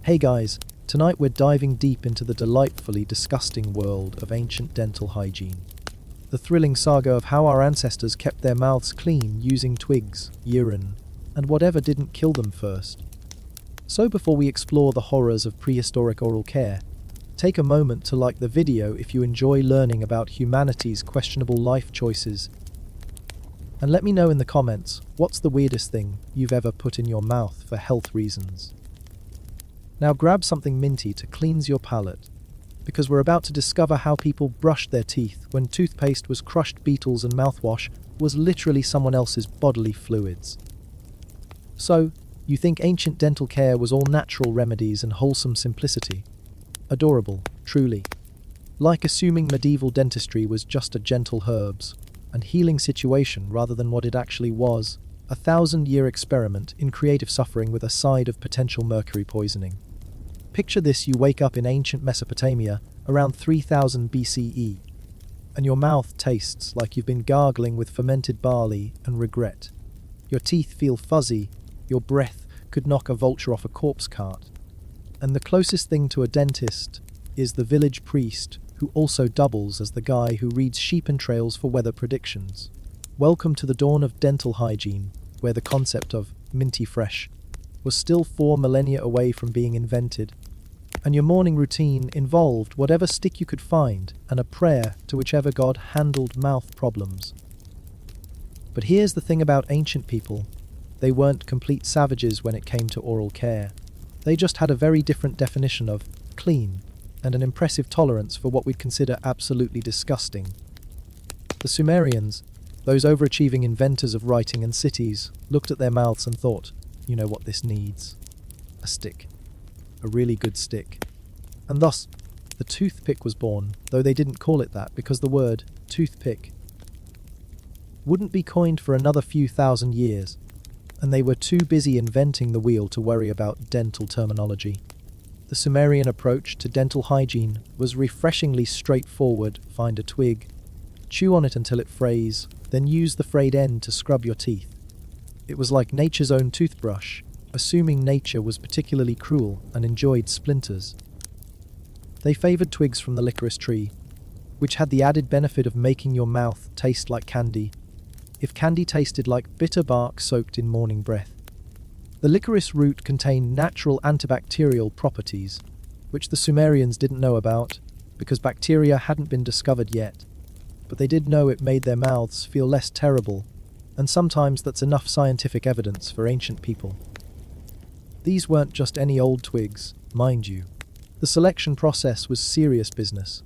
Hey guys, tonight we're diving deep into the delightfully disgusting world of ancient dental hygiene. The thrilling saga of how our ancestors kept their mouths clean using twigs, urine, and whatever didn't kill them first. So before we explore the horrors of prehistoric oral care, take a moment to like the video if you enjoy learning about humanity's questionable life choices. And let me know in the comments, what's the weirdest thing you've ever put in your mouth for health reasons? Now grab something minty to cleanse your palate, because we're about to discover how people brushed their teeth when toothpaste was crushed beetles and mouthwash was literally someone else's bodily fluids. So, you think ancient dental care was all natural remedies and wholesome simplicity? Adorable, truly. Like assuming medieval dentistry was just a gentle herbs and healing situation rather than what it actually was, a 1,000-year experiment in creative suffering with a side of potential mercury poisoning. Picture this: you wake up in ancient Mesopotamia around 3000 BCE, and your mouth tastes like you've been gargling with fermented barley and regret. Your teeth feel fuzzy, your breath could knock a vulture off a corpse cart. And the closest thing to a dentist is the village priest, who also doubles as the guy who reads sheep entrails for weather predictions. Welcome to the dawn of dental hygiene, where the concept of minty fresh was still 4 millennia away from being invented, and your morning routine involved whatever stick you could find and a prayer to whichever god handled mouth problems. But here's the thing about ancient people: they weren't complete savages when it came to oral care. They just had a very different definition of clean and an impressive tolerance for what we'd consider absolutely disgusting. The Sumerians, those overachieving inventors of writing and cities, looked at their mouths and thought, you know what this needs? A stick. A really good stick. And thus, the toothpick was born, though they didn't call it that because the word toothpick wouldn't be coined for another few thousand years, and they were too busy inventing the wheel to worry about dental terminology. The Sumerian approach to dental hygiene was refreshingly straightforward: find a twig, chew on it until it frays, then use the frayed end to scrub your teeth. It was like nature's own toothbrush, assuming nature was particularly cruel and enjoyed splinters. They favoured twigs from the licorice tree, which had the added benefit of making your mouth taste like candy, if candy tasted like bitter bark soaked in morning breath. The licorice root contained natural antibacterial properties, which the Sumerians didn't know about, because bacteria hadn't been discovered yet. But they did know it made their mouths feel less terrible, and sometimes that's enough scientific evidence for ancient people. These weren't just any old twigs, mind you. The selection process was serious business.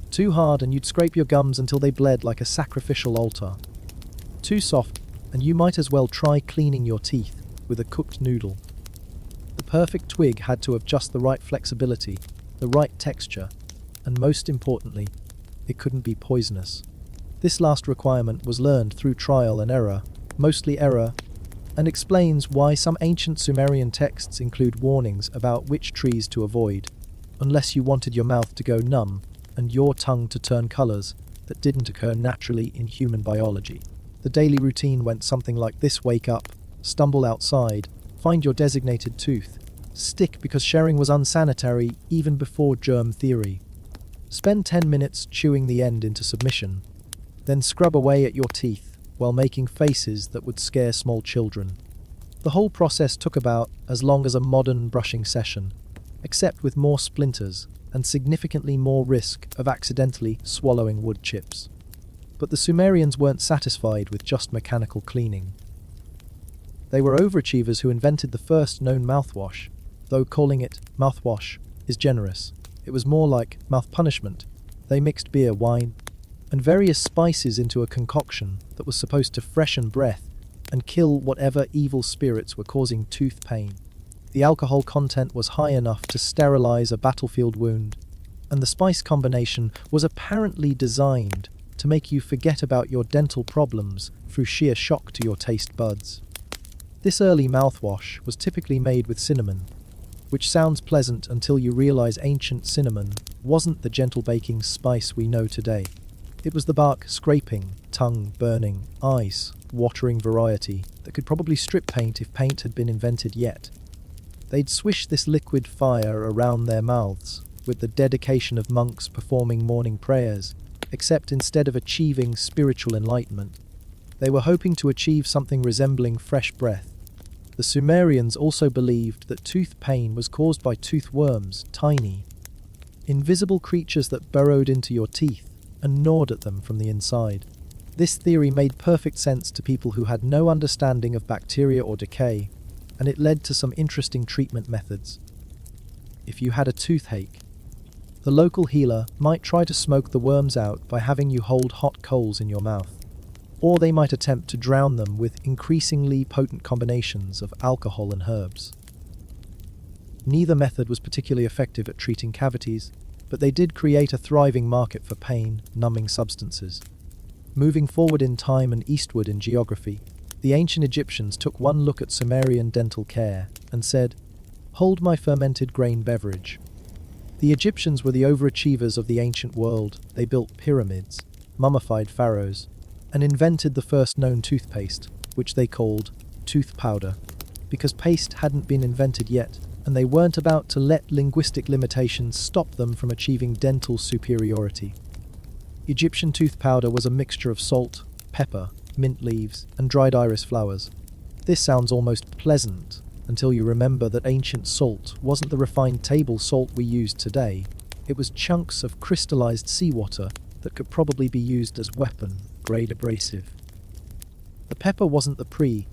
Too hard and you'd scrape your gums until they bled like a sacrificial altar. Too soft, and you might as well try cleaning your teeth with a cooked noodle. The perfect twig had to have just the right flexibility, the right texture, and most importantly, it couldn't be poisonous. This last requirement was learned through trial and error, mostly error, and explains why some ancient Sumerian texts include warnings about which trees to avoid, unless you wanted your mouth to go numb and your tongue to turn colours that didn't occur naturally in human biology. The daily routine went something like this: wake up, stumble outside, find your designated tooth, stick because sharing was unsanitary even before germ theory. Spend 10 minutes chewing the end into submission, then scrub away at your teeth while making faces that would scare small children. The whole process took about as long as a modern brushing session, except with more splinters and significantly more risk of accidentally swallowing wood chips. But the Sumerians weren't satisfied with just mechanical cleaning. They were overachievers who invented the first known mouthwash, though calling it mouthwash is generous. It was more like mouth punishment. They mixed beer, wine, and various spices into a concoction that was supposed to freshen breath and kill whatever evil spirits were causing tooth pain. The alcohol content was high enough to sterilize a battlefield wound, and the spice combination was apparently designed to make you forget about your dental problems through sheer shock to your taste buds. This early mouthwash was typically made with cinnamon, which sounds pleasant until you realize ancient cinnamon wasn't the gentle baking spice we know today. It was the bark scraping, tongue burning, eyes watering variety that could probably strip paint if paint had been invented yet. They'd swish this liquid fire around their mouths, with the dedication of monks performing morning prayers, except instead of achieving spiritual enlightenment, they were hoping to achieve something resembling fresh breath. The Sumerians also believed that tooth pain was caused by tooth worms, tiny, invisible creatures that burrowed into your teeth and gnawed at them from the inside. This theory made perfect sense to people who had no understanding of bacteria or decay, and it led to some interesting treatment methods. If you had a toothache, the local healer might try to smoke the worms out by having you hold hot coals in your mouth, or they might attempt to drown them with increasingly potent combinations of alcohol and herbs. Neither method was particularly effective at treating cavities, but they did create a thriving market for pain, numbing substances. Moving forward in time and eastward in geography, the ancient Egyptians took one look at Sumerian dental care and said, "Hold my fermented grain beverage." The Egyptians were the overachievers of the ancient world. They built pyramids, mummified pharaohs, and invented the first known toothpaste, which they called tooth powder, because paste hadn't been invented yet, and they weren't about to let linguistic limitations stop them from achieving dental superiority. Egyptian tooth powder was a mixture of salt, pepper, mint leaves, and dried iris flowers. This sounds almost pleasant, until you remember that ancient salt wasn't the refined table salt we use today. It was chunks of crystallized seawater that could probably be used as weapon-grade abrasive. The pepper wasn't the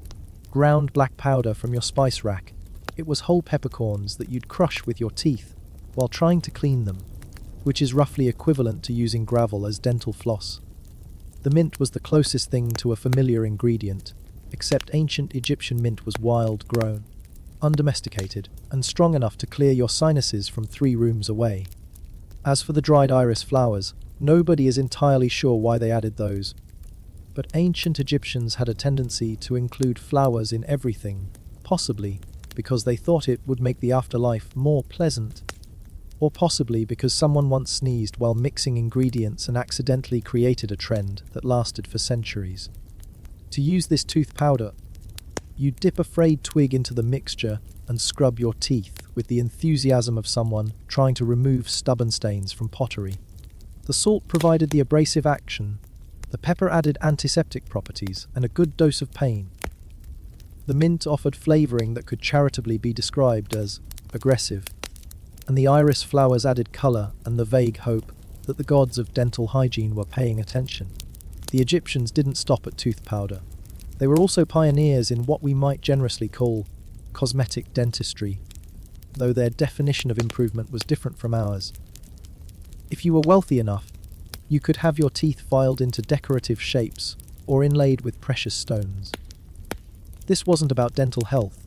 ground black powder from your spice rack. It was whole peppercorns that you'd crush with your teeth while trying to clean them, which is roughly equivalent to using gravel as dental floss. The mint was the closest thing to a familiar ingredient, except ancient Egyptian mint was wild-grown, undomesticated, and strong enough to clear your sinuses from 3 rooms away. As for the dried iris flowers, nobody is entirely sure why they added those, but ancient Egyptians had a tendency to include flowers in everything, possibly because they thought it would make the afterlife more pleasant, or possibly because someone once sneezed while mixing ingredients and accidentally created a trend that lasted for centuries. To use this tooth powder, you dip a frayed twig into the mixture and scrub your teeth with the enthusiasm of someone trying to remove stubborn stains from pottery. The salt provided the abrasive action, the pepper added antiseptic properties and a good dose of pain. The mint offered flavoring that could charitably be described as aggressive, and the iris flowers added color and the vague hope that the gods of dental hygiene were paying attention. The Egyptians didn't stop at tooth powder. They were also pioneers in what we might generously call cosmetic dentistry, though their definition of improvement was different from ours. If you were wealthy enough, you could have your teeth filed into decorative shapes or inlaid with precious stones. This wasn't about dental health.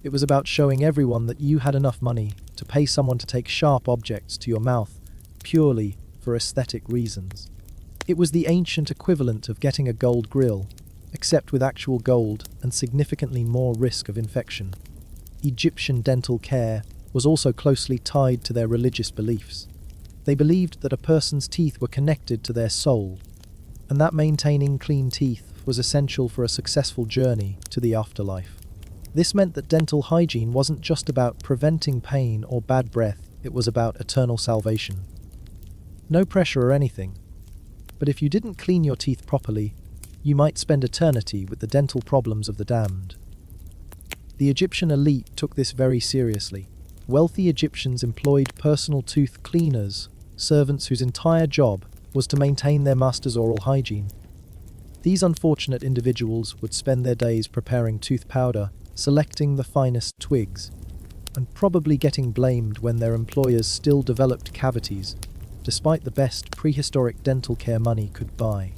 It was about showing everyone that you had enough money to pay someone to take sharp objects to your mouth purely for aesthetic reasons. It was the ancient equivalent of getting a gold grill, except with actual gold and significantly more risk of infection. Egyptian dental care was also closely tied to their religious beliefs. They believed that a person's teeth were connected to their soul, and that maintaining clean teeth was essential for a successful journey to the afterlife. This meant that dental hygiene wasn't just about preventing pain or bad breath, it was about eternal salvation. No pressure or anything, but if you didn't clean your teeth properly, you might spend eternity with the dental problems of the damned. The Egyptian elite took this very seriously. Wealthy Egyptians employed personal tooth cleaners, servants whose entire job was to maintain their master's oral hygiene. These unfortunate individuals would spend their days preparing tooth powder, selecting the finest twigs, and probably getting blamed when their employers still developed cavities, despite the best prehistoric dental care money could buy.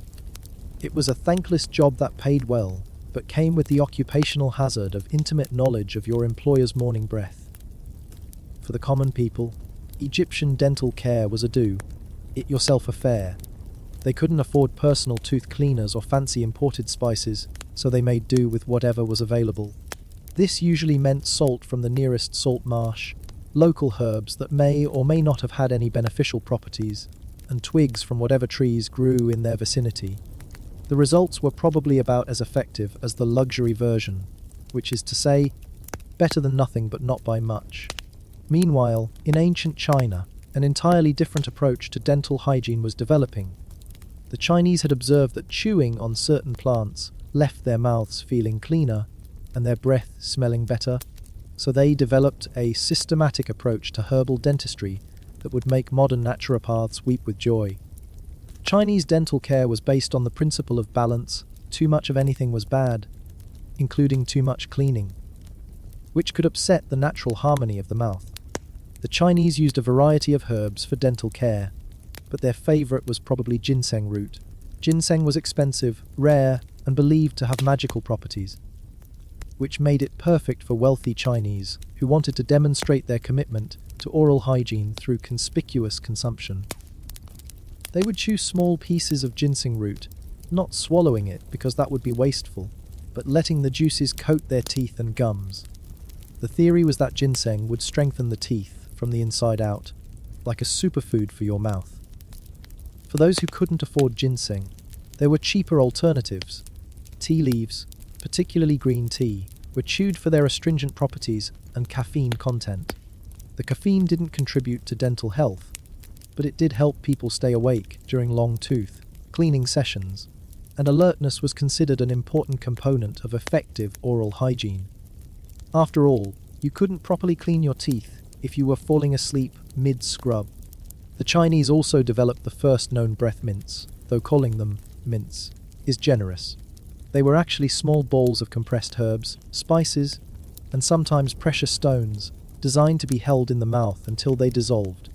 It was a thankless job that paid well, but came with the occupational hazard of intimate knowledge of your employer's morning breath. For the common people, Egyptian dental care was a do-it-yourself affair. They couldn't afford personal tooth cleaners or fancy imported spices, so they made do with whatever was available. This usually meant salt from the nearest salt marsh, local herbs that may or may not have had any beneficial properties, and twigs from whatever trees grew in their vicinity. The results were probably about as effective as the luxury version, which is to say, better than nothing but not by much. Meanwhile, in ancient China, an entirely different approach to dental hygiene was developing. The Chinese had observed that chewing on certain plants left their mouths feeling cleaner and their breath smelling better, so they developed a systematic approach to herbal dentistry that would make modern naturopaths weep with joy. Chinese dental care was based on the principle of balance. Too much of anything was bad, including too much cleaning, which could upset the natural harmony of the mouth. The Chinese used a variety of herbs for dental care, but their favorite was probably ginseng root. Ginseng was expensive, rare, and believed to have magical properties, which made it perfect for wealthy Chinese who wanted to demonstrate their commitment to oral hygiene through conspicuous consumption. They would chew small pieces of ginseng root, not swallowing it because that would be wasteful, but letting the juices coat their teeth and gums. The theory was that ginseng would strengthen the teeth from the inside out, like a superfood for your mouth. For those who couldn't afford ginseng, there were cheaper alternatives. Tea leaves, particularly green tea, were chewed for their astringent properties and caffeine content. The caffeine didn't contribute to dental health, but it did help people stay awake during long tooth cleaning sessions, and alertness was considered an important component of effective oral hygiene. After all, you couldn't properly clean your teeth if you were falling asleep mid-scrub. The Chinese also developed the first known breath mints, though calling them mints is generous. They were actually small balls of compressed herbs, spices, and sometimes precious stones, designed to be held in the mouth until they dissolved.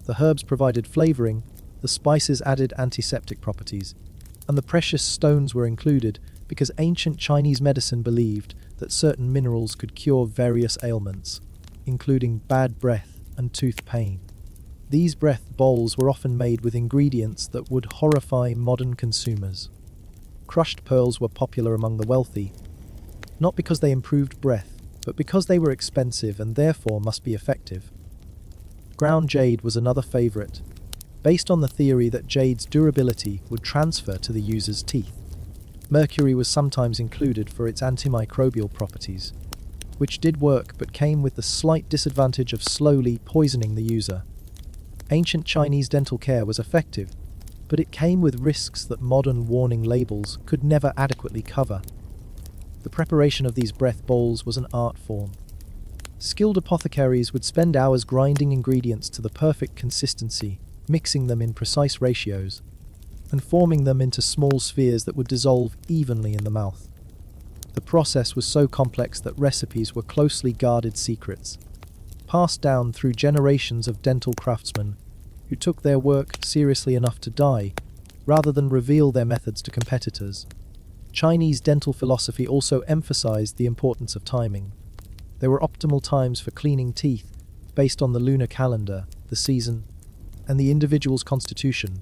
The herbs provided flavoring, the spices added antiseptic properties, and the precious stones were included because ancient Chinese medicine believed that certain minerals could cure various ailments, including bad breath and tooth pain. These breath bowls were often made with ingredients that would horrify modern consumers. Crushed pearls were popular among the wealthy, not because they improved breath, but because they were expensive and therefore must be effective. Ground jade was another favorite, based on the theory that jade's durability would transfer to the user's teeth. Mercury was sometimes included for its antimicrobial properties, which did work but came with the slight disadvantage of slowly poisoning the user. Ancient Chinese dental care was effective, but it came with risks that modern warning labels could never adequately cover. The preparation of these breath bowls was an art form. Skilled apothecaries would spend hours grinding ingredients to the perfect consistency, mixing them in precise ratios, and forming them into small spheres that would dissolve evenly in the mouth. The process was so complex that recipes were closely guarded secrets, passed down through generations of dental craftsmen who took their work seriously enough to die, rather than reveal their methods to competitors. Chinese dental philosophy also emphasized the importance of timing. There were optimal times for cleaning teeth, based on the lunar calendar, the season, and the individual's constitution.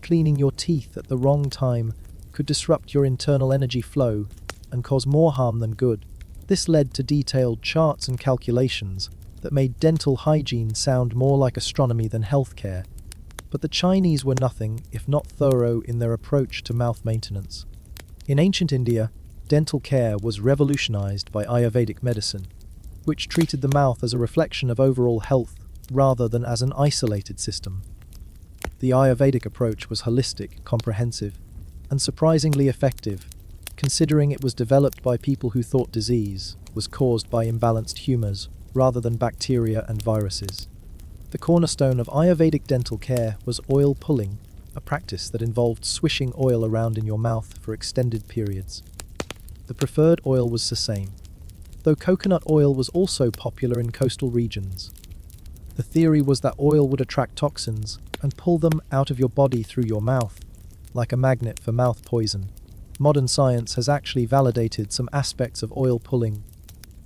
Cleaning your teeth at the wrong time could disrupt your internal energy flow and cause more harm than good. This led to detailed charts and calculations that made dental hygiene sound more like astronomy than healthcare. But the Chinese were nothing if not thorough in their approach to mouth maintenance. In ancient India, dental care was revolutionized by Ayurvedic medicine, which treated the mouth as a reflection of overall health rather than as an isolated system. The Ayurvedic approach was holistic, comprehensive, and surprisingly effective, considering it was developed by people who thought disease was caused by imbalanced humors rather than bacteria and viruses. The cornerstone of Ayurvedic dental care was oil pulling, a practice that involved swishing oil around in your mouth for extended periods. The preferred oil was sesame, though coconut oil was also popular in coastal regions. The theory was that oil would attract toxins and pull them out of your body through your mouth, like a magnet for mouth poison. Modern science has actually validated some aspects of oil pulling,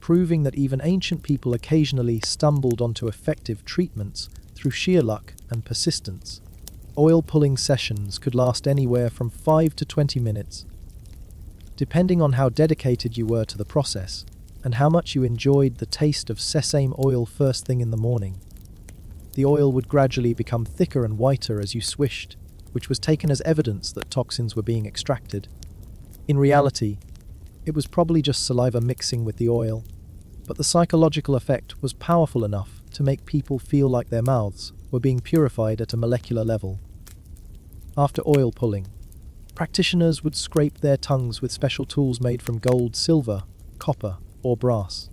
proving that even ancient people occasionally stumbled onto effective treatments through sheer luck and persistence. Oil pulling sessions could last anywhere from 5 to 20 minutes, depending on how dedicated you were to the process and how much you enjoyed the taste of sesame oil first thing in the morning. The oil would gradually become thicker and whiter as you swished, which was taken as evidence that toxins were being extracted. In reality, it was probably just saliva mixing with the oil. but the psychological effect was powerful enough to make people feel like their mouths were being purified at a molecular level. After oil pulling, practitioners would scrape their tongues with special tools made from gold, silver, copper, or brass.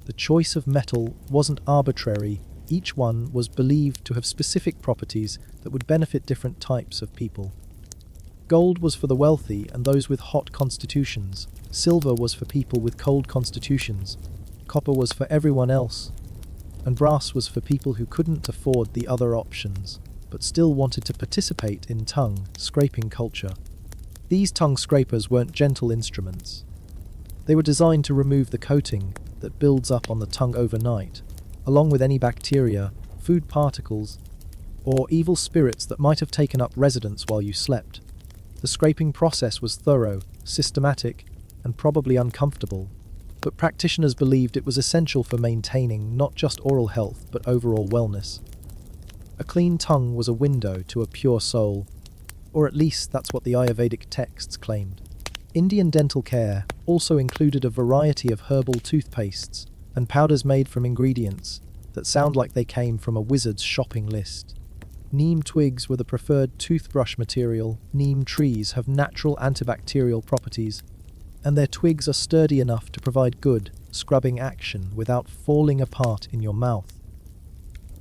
The choice of metal wasn't arbitrary. Each one was believed to have specific properties that would benefit different types of people. Gold was for the wealthy and those with hot constitutions. Silver was for people with cold constitutions. Copper was for everyone else. And brass was for people who couldn't afford the other options, but still wanted to participate in tongue scraping culture. These tongue scrapers weren't gentle instruments. They were designed to remove the coating that builds up on the tongue overnight, along with any bacteria, food particles, or evil spirits that might have taken up residence while you slept. The scraping process was thorough, systematic, and probably uncomfortable, but practitioners believed it was essential for maintaining not just oral health but overall wellness. A clean tongue was a window to a pure soul, or at least that's what the Ayurvedic texts claimed. Indian dental care also included a variety of herbal toothpastes and powders made from ingredients that sound like they came from a wizard's shopping list. Neem twigs were the preferred toothbrush material. Neem trees have natural antibacterial properties, and their twigs are sturdy enough to provide good, scrubbing action without falling apart in your mouth.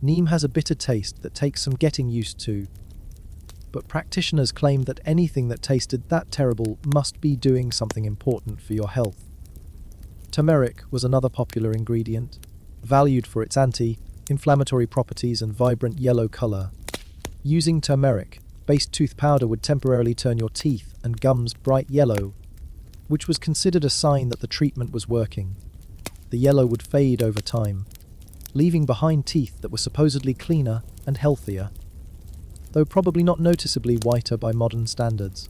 Neem has a bitter taste that takes some getting used to, but practitioners claim that anything that tasted that terrible must be doing something important for your health. Turmeric was another popular ingredient, valued for its anti-inflammatory properties and vibrant yellow color. Using turmeric-based tooth powder would temporarily turn your teeth and gums bright yellow, which was considered a sign that the treatment was working. The yellow would fade over time, leaving behind teeth that were supposedly cleaner and healthier, though probably not noticeably whiter by modern standards.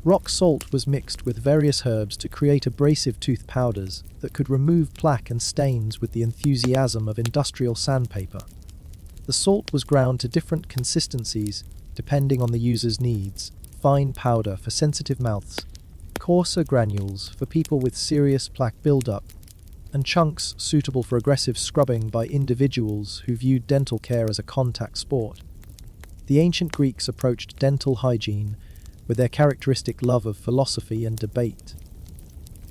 Rock salt was mixed with various herbs to create abrasive tooth powders that could remove plaque and stains with the enthusiasm of industrial sandpaper. The salt was ground to different consistencies depending on the user's needs: fine powder for sensitive mouths, coarser granules for people with serious plaque buildup, and chunks suitable for aggressive scrubbing by individuals who viewed dental care as a contact sport. The ancient Greeks approached dental hygiene with their characteristic love of philosophy and debate.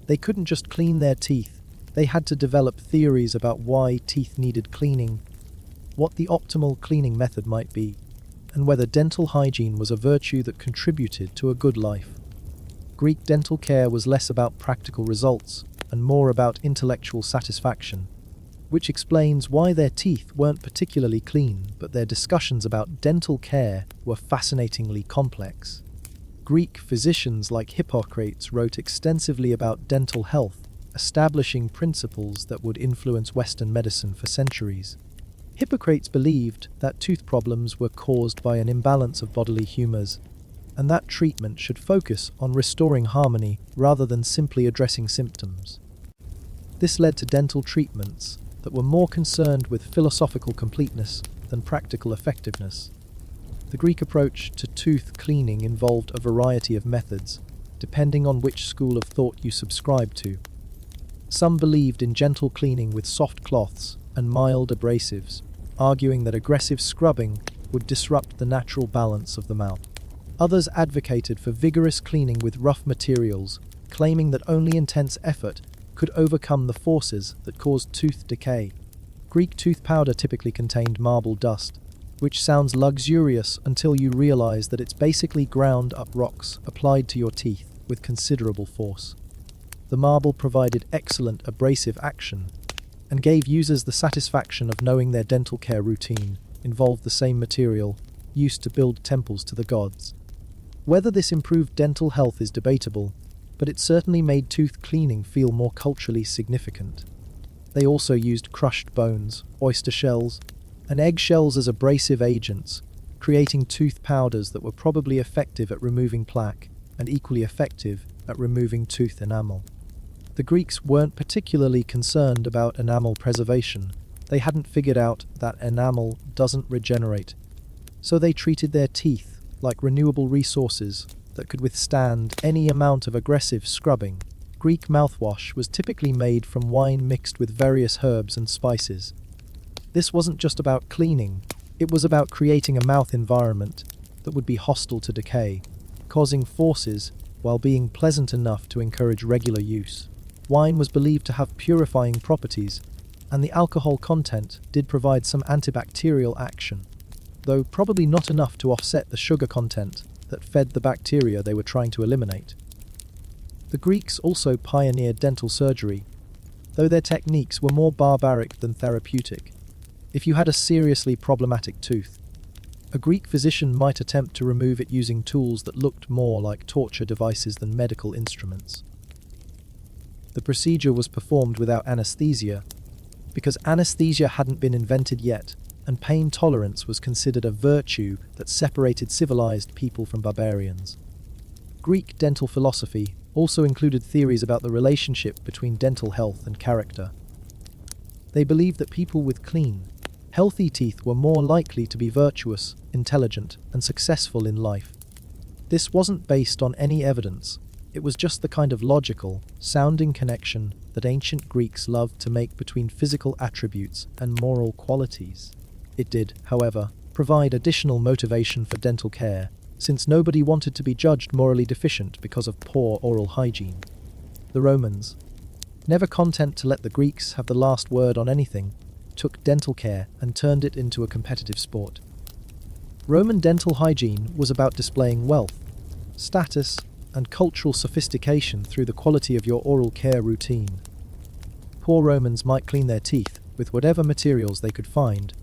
They couldn't just clean their teeth, they had to develop theories about why teeth needed cleaning, what the optimal cleaning method might be, and whether dental hygiene was a virtue that contributed to a good life. Greek dental care was less about practical results and more about intellectual satisfaction, which explains why their teeth weren't particularly clean, but their discussions about dental care were fascinatingly complex. Greek physicians like Hippocrates wrote extensively about dental health, establishing principles that would influence Western medicine for centuries. Hippocrates believed that tooth problems were caused by an imbalance of bodily humors, and that treatment should focus on restoring harmony rather than simply addressing symptoms. This led to dental treatments that were more concerned with philosophical completeness than practical effectiveness. The Greek approach to tooth cleaning involved a variety of methods, depending on which school of thought you subscribed to. Some believed in gentle cleaning with soft cloths and mild abrasives, arguing that aggressive scrubbing would disrupt the natural balance of the mouth. Others advocated for vigorous cleaning with rough materials, claiming that only intense effort could overcome the forces that caused tooth decay. Greek tooth powder typically contained marble dust, which sounds luxurious until you realize that it's basically ground up rocks applied to your teeth with considerable force. The marble provided excellent abrasive action and gave users the satisfaction of knowing their dental care routine involved the same material used to build temples to the gods. Whether this improved dental health is debatable, but it certainly made tooth cleaning feel more culturally significant. They also used crushed bones, oyster shells, and eggshells as abrasive agents, creating tooth powders that were probably effective at removing plaque and equally effective at removing tooth enamel. The Greeks weren't particularly concerned about enamel preservation. They hadn't figured out that enamel doesn't regenerate, so they treated their teeth like renewable resources that could withstand any amount of aggressive scrubbing. Greek mouthwash was typically made from wine mixed with various herbs and spices. This wasn't just about cleaning, it was about creating a mouth environment that would be hostile to decay, causing forces while being pleasant enough to encourage regular use. Wine was believed to have purifying properties, and the alcohol content did provide some antibacterial action, though probably not enough to offset the sugar content that fed the bacteria they were trying to eliminate. The Greeks also pioneered dental surgery, though their techniques were more barbaric than therapeutic. If you had a seriously problematic tooth, a Greek physician might attempt to remove it using tools that looked more like torture devices than medical instruments. The procedure was performed without anaesthesia, because anaesthesia hadn't been invented yet, and pain tolerance was considered a virtue that separated civilized people from barbarians. Greek dental philosophy also included theories about the relationship between dental health and character. They believed that people with clean, healthy teeth were more likely to be virtuous, intelligent, and successful in life. This wasn't based on any evidence, it was just the kind of logical, sounding connection that ancient Greeks loved to make between physical attributes and moral qualities. It did, however, provide additional motivation for dental care, since nobody wanted to be judged morally deficient because of poor oral hygiene. The Romans, never content to let the Greeks have the last word on anything, took dental care and turned it into a competitive sport. Roman dental hygiene was about displaying wealth, status, and cultural sophistication through the quality of your oral care routine. Poor Romans might clean their teeth with whatever materials they could find,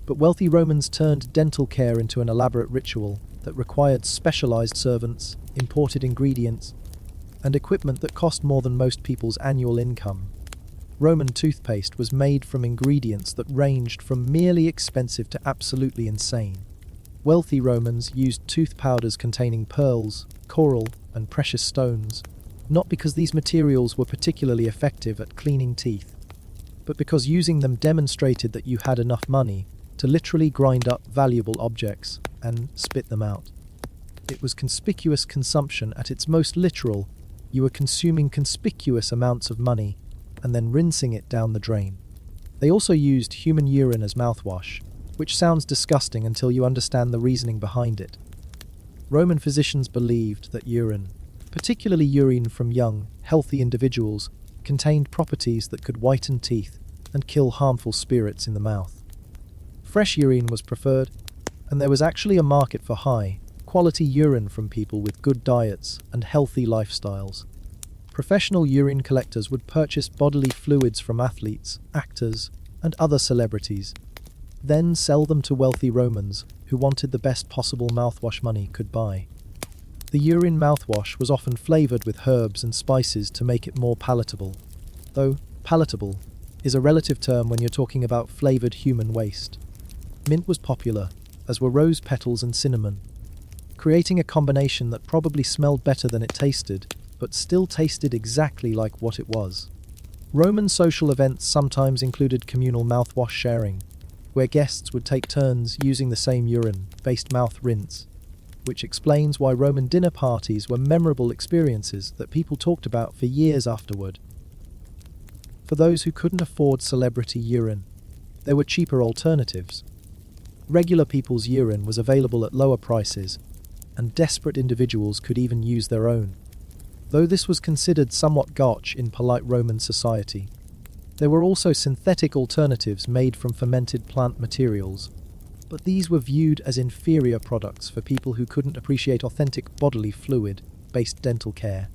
but wealthy Romans turned dental care into an elaborate ritual that required specialized servants, imported ingredients, and equipment that cost more than most people's annual income. Roman toothpaste was made from ingredients that ranged from merely expensive to absolutely insane. Wealthy Romans used tooth powders containing pearls, coral, and precious stones, not because these materials were particularly effective at cleaning teeth, but because using them demonstrated that you had enough money to literally grind up valuable objects and spit them out. It was conspicuous consumption at its most literal. You were consuming conspicuous amounts of money and then rinsing it down the drain. They also used human urine as mouthwash, which sounds disgusting until you understand the reasoning behind it. Roman physicians believed that urine, particularly urine from young, healthy individuals, contained properties that could whiten teeth and kill harmful spirits in the mouth. Fresh urine was preferred, and there was actually a market for high-quality urine from people with good diets and healthy lifestyles. Professional urine collectors would purchase bodily fluids from athletes, actors, and other celebrities, then sell them to wealthy Romans who wanted the best possible mouthwash money could buy. The urine mouthwash was often flavored with herbs and spices to make it more palatable, though palatable is a relative term when you're talking about flavored human waste. Mint was popular, as were rose petals and cinnamon, creating a combination that probably smelled better than it tasted, but still tasted exactly like what it was. Roman social events sometimes included communal mouthwash sharing, where guests would take turns using the same urine-based mouth rinse, which explains why Roman dinner parties were memorable experiences that people talked about for years afterward. For those who couldn't afford celebrity urine, there were cheaper alternatives. Regular people's urine was available at lower prices, and desperate individuals could even use their own. Though this was considered somewhat gauche in polite Roman society, there were also synthetic alternatives made from fermented plant materials, but these were viewed as inferior products for people who couldn't appreciate authentic bodily fluid-based dental care.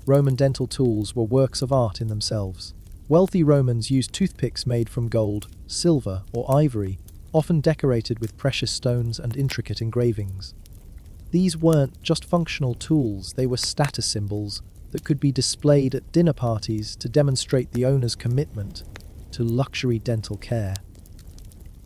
Roman dental tools were works of art in themselves. Wealthy Romans used toothpicks made from gold, silver, or ivory, often decorated with precious stones and intricate engravings. These weren't just functional tools, they were status symbols that could be displayed at dinner parties to demonstrate the owner's commitment to luxury dental care.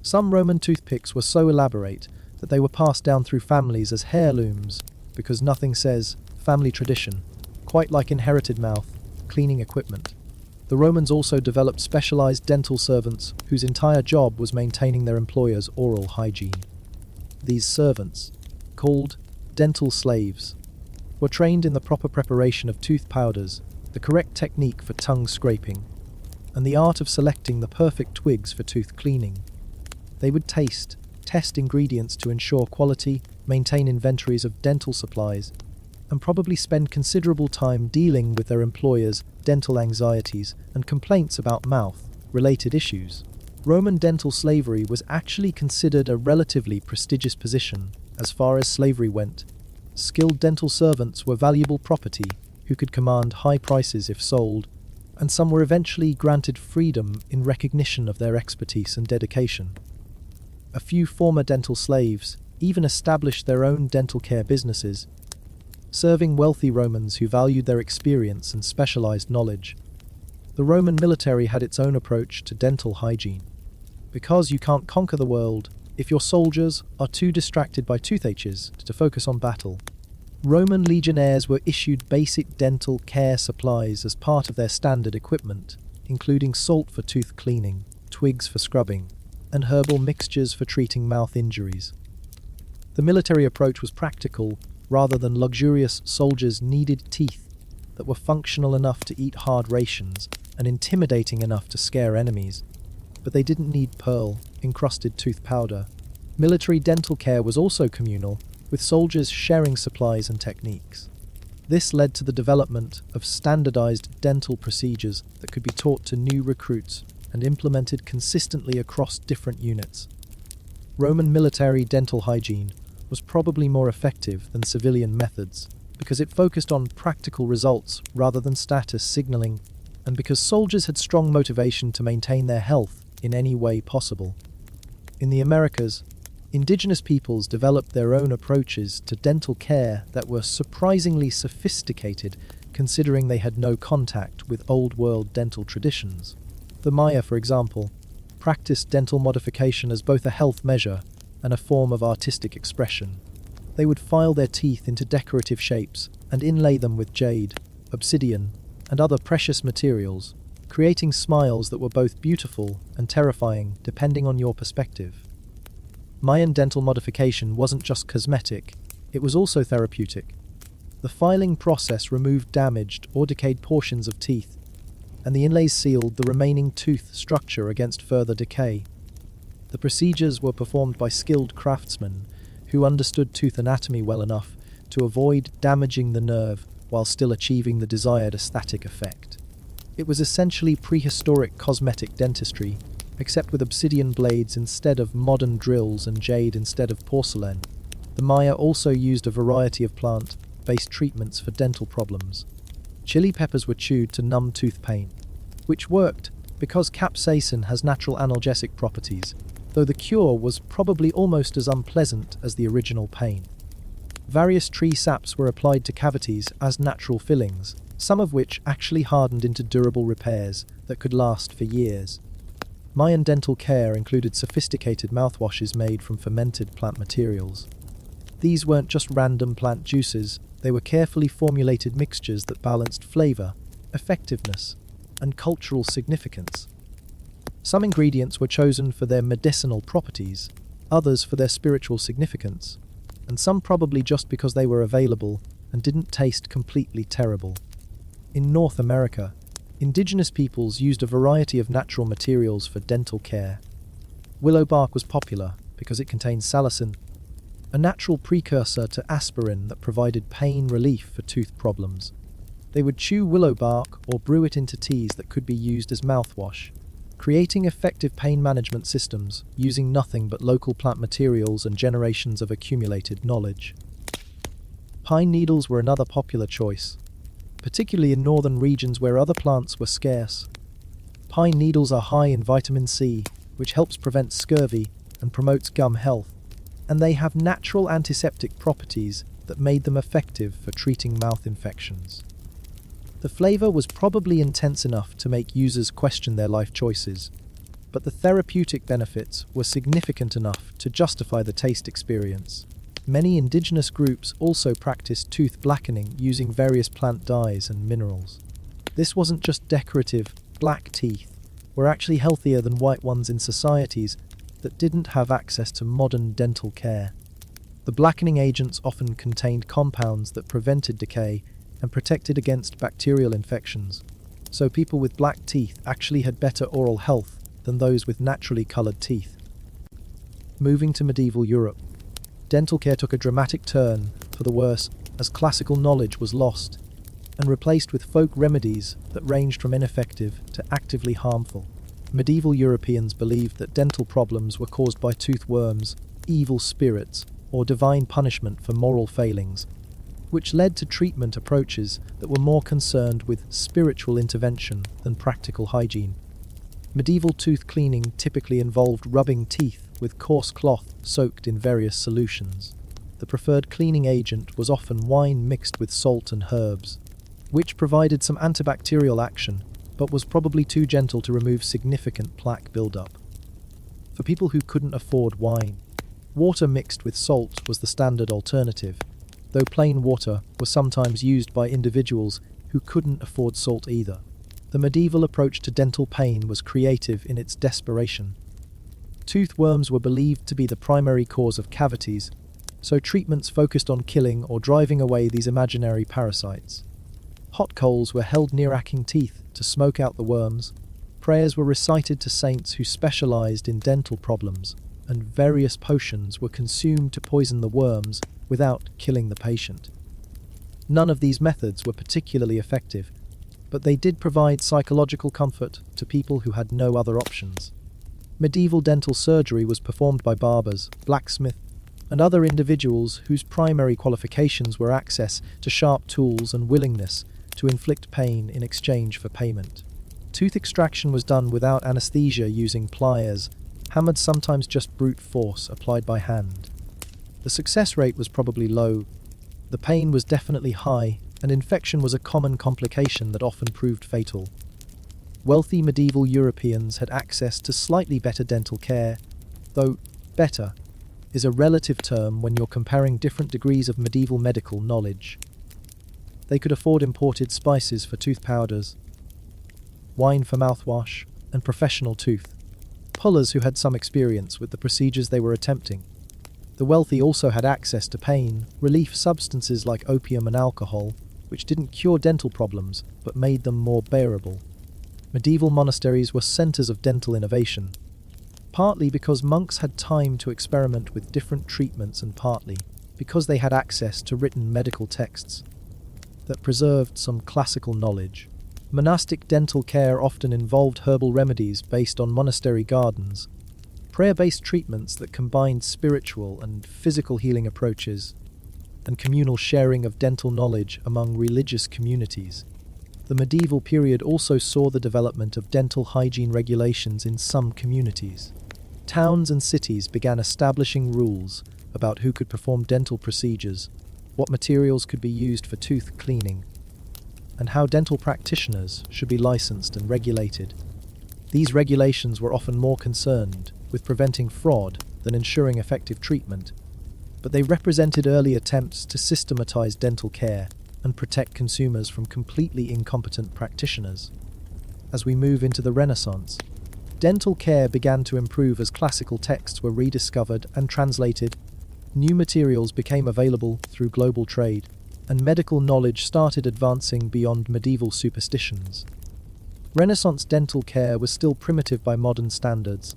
Some Roman toothpicks were so elaborate that they were passed down through families as heirlooms, because nothing says family tradition quite like inherited mouth cleaning equipment. The Romans also developed specialized dental servants whose entire job was maintaining their employer's oral hygiene. These servants, called dental slaves, were trained in the proper preparation of tooth powders, the correct technique for tongue scraping, and the art of selecting the perfect twigs for tooth cleaning. They would test ingredients to ensure quality, maintain inventories of dental supplies, and probably spend considerable time dealing with their employers' dental anxieties and complaints about mouth-related issues. Roman dental slavery was actually considered a relatively prestigious position as far as slavery went. Skilled dental servants were valuable property who could command high prices if sold, and some were eventually granted freedom in recognition of their expertise and dedication. A few former dental slaves even established their own dental care businesses, serving wealthy Romans who valued their experience and specialized knowledge. The Roman military had its own approach to dental hygiene. Because you can't conquer the world if your soldiers are too distracted by toothaches to focus on battle, Roman legionnaires were issued basic dental care supplies as part of their standard equipment, including salt for tooth cleaning, twigs for scrubbing, and herbal mixtures for treating mouth injuries. The military approach was practical rather than luxurious. Soldiers needed teeth that were functional enough to eat hard rations and intimidating enough to scare enemies, but they didn't need pearl-encrusted tooth powder. Military dental care was also communal, with soldiers sharing supplies and techniques. This led to the development of standardized dental procedures that could be taught to new recruits and implemented consistently across different units. Roman military dental hygiene was probably more effective than civilian methods because it focused on practical results rather than status signaling, and because soldiers had strong motivation to maintain their health in any way possible. In the Americas, indigenous peoples developed their own approaches to dental care that were surprisingly sophisticated, considering they had no contact with old-world dental traditions. The Maya, for example, practiced dental modification as both a health measure and a form of artistic expression. They would file their teeth into decorative shapes and inlay them with jade, obsidian, and other precious materials, creating smiles that were both beautiful and terrifying depending on your perspective. Mayan dental modification wasn't just cosmetic, it was also therapeutic. The filing process removed damaged or decayed portions of teeth, and the inlays sealed the remaining tooth structure against further decay. The procedures were performed by skilled craftsmen who understood tooth anatomy well enough to avoid damaging the nerve while still achieving the desired aesthetic effect. It was essentially prehistoric cosmetic dentistry, except with obsidian blades instead of modern drills and jade instead of porcelain. The Maya also used a variety of plant-based treatments for dental problems. Chili peppers were chewed to numb tooth pain, which worked because capsaicin has natural analgesic properties, though the cure was probably almost as unpleasant as the original pain. Various tree saps were applied to cavities as natural fillings, some of which actually hardened into durable repairs that could last for years. Mayan dental care included sophisticated mouthwashes made from fermented plant materials. These weren't just random plant juices, they were carefully formulated mixtures that balanced flavor, effectiveness, and cultural significance. Some ingredients were chosen for their medicinal properties, others for their spiritual significance, and some probably just because they were available and didn't taste completely terrible. In North America, indigenous peoples used a variety of natural materials for dental care. Willow bark was popular because it contained salicin, a natural precursor to aspirin that provided pain relief for tooth problems. They would chew willow bark or brew it into teas that could be used as mouthwash, creating effective pain management systems using nothing but local plant materials and generations of accumulated knowledge. Pine needles were another popular choice, particularly in northern regions where other plants were scarce. Pine needles are high in vitamin C, which helps prevent scurvy and promotes gum health, and they have natural antiseptic properties that made them effective for treating mouth infections. The flavor was probably intense enough to make users question their life choices, but the therapeutic benefits were significant enough to justify the taste experience. Many indigenous groups also practiced tooth blackening using various plant dyes and minerals. This wasn't just decorative. Black teeth were actually healthier than white ones in societies that didn't have access to modern dental care. The blackening agents often contained compounds that prevented decay and protected against bacterial infections, so people with black teeth actually had better oral health than those with naturally coloured teeth. Moving to medieval Europe, dental care took a dramatic turn for the worse as classical knowledge was lost and replaced with folk remedies that ranged from ineffective to actively harmful. Medieval Europeans believed that dental problems were caused by tooth worms, evil spirits, or divine punishment for moral failings, which led to treatment approaches that were more concerned with spiritual intervention than practical hygiene. Medieval tooth cleaning typically involved rubbing teeth with coarse cloth soaked in various solutions. The preferred cleaning agent was often wine mixed with salt and herbs, which provided some antibacterial action, but was probably too gentle to remove significant plaque buildup. For people who couldn't afford wine, water mixed with salt was the standard alternative, though plain water was sometimes used by individuals who couldn't afford salt either. The medieval approach to dental pain was creative in its desperation. Tooth worms were believed to be the primary cause of cavities, so treatments focused on killing or driving away these imaginary parasites. Hot coals were held near racking teeth to smoke out the worms, prayers were recited to saints who specialized in dental problems, and various potions were consumed to poison the worms without killing the patient. None of these methods were particularly effective, but they did provide psychological comfort to people who had no other options. Medieval dental surgery was performed by barbers, blacksmiths, and other individuals whose primary qualifications were access to sharp tools and willingness to inflict pain in exchange for payment. Tooth extraction was done without anaesthesia using pliers, hammered sometimes just brute force applied by hand. The success rate was probably low, the pain was definitely high, and infection was a common complication that often proved fatal. Wealthy medieval Europeans had access to slightly better dental care, though better is a relative term when you're comparing different degrees of medieval medical knowledge. They could afford imported spices for tooth powders, wine for mouthwash, and professional tooth pullers who had some experience with the procedures they were attempting. The wealthy also had access to pain relief substances like opium and alcohol, which didn't cure dental problems but made them more bearable. Medieval monasteries were centers of dental innovation, partly because monks had time to experiment with different treatments and partly because they had access to written medical texts that preserved some classical knowledge. Monastic dental care often involved herbal remedies based on monastery gardens, prayer-based treatments that combined spiritual and physical healing approaches, and communal sharing of dental knowledge among religious communities. The medieval period also saw the development of dental hygiene regulations in some communities. Towns and cities began establishing rules about who could perform dental procedures, what materials could be used for tooth cleaning, and how dental practitioners should be licensed and regulated. These regulations were often more concerned with preventing fraud than ensuring effective treatment, but they represented early attempts to systematize dental care and protect consumers from completely incompetent practitioners. As we move into the Renaissance, dental care began to improve as classical texts were rediscovered and translated, new materials became available through global trade, and medical knowledge started advancing beyond medieval superstitions. Renaissance dental care was still primitive by modern standards,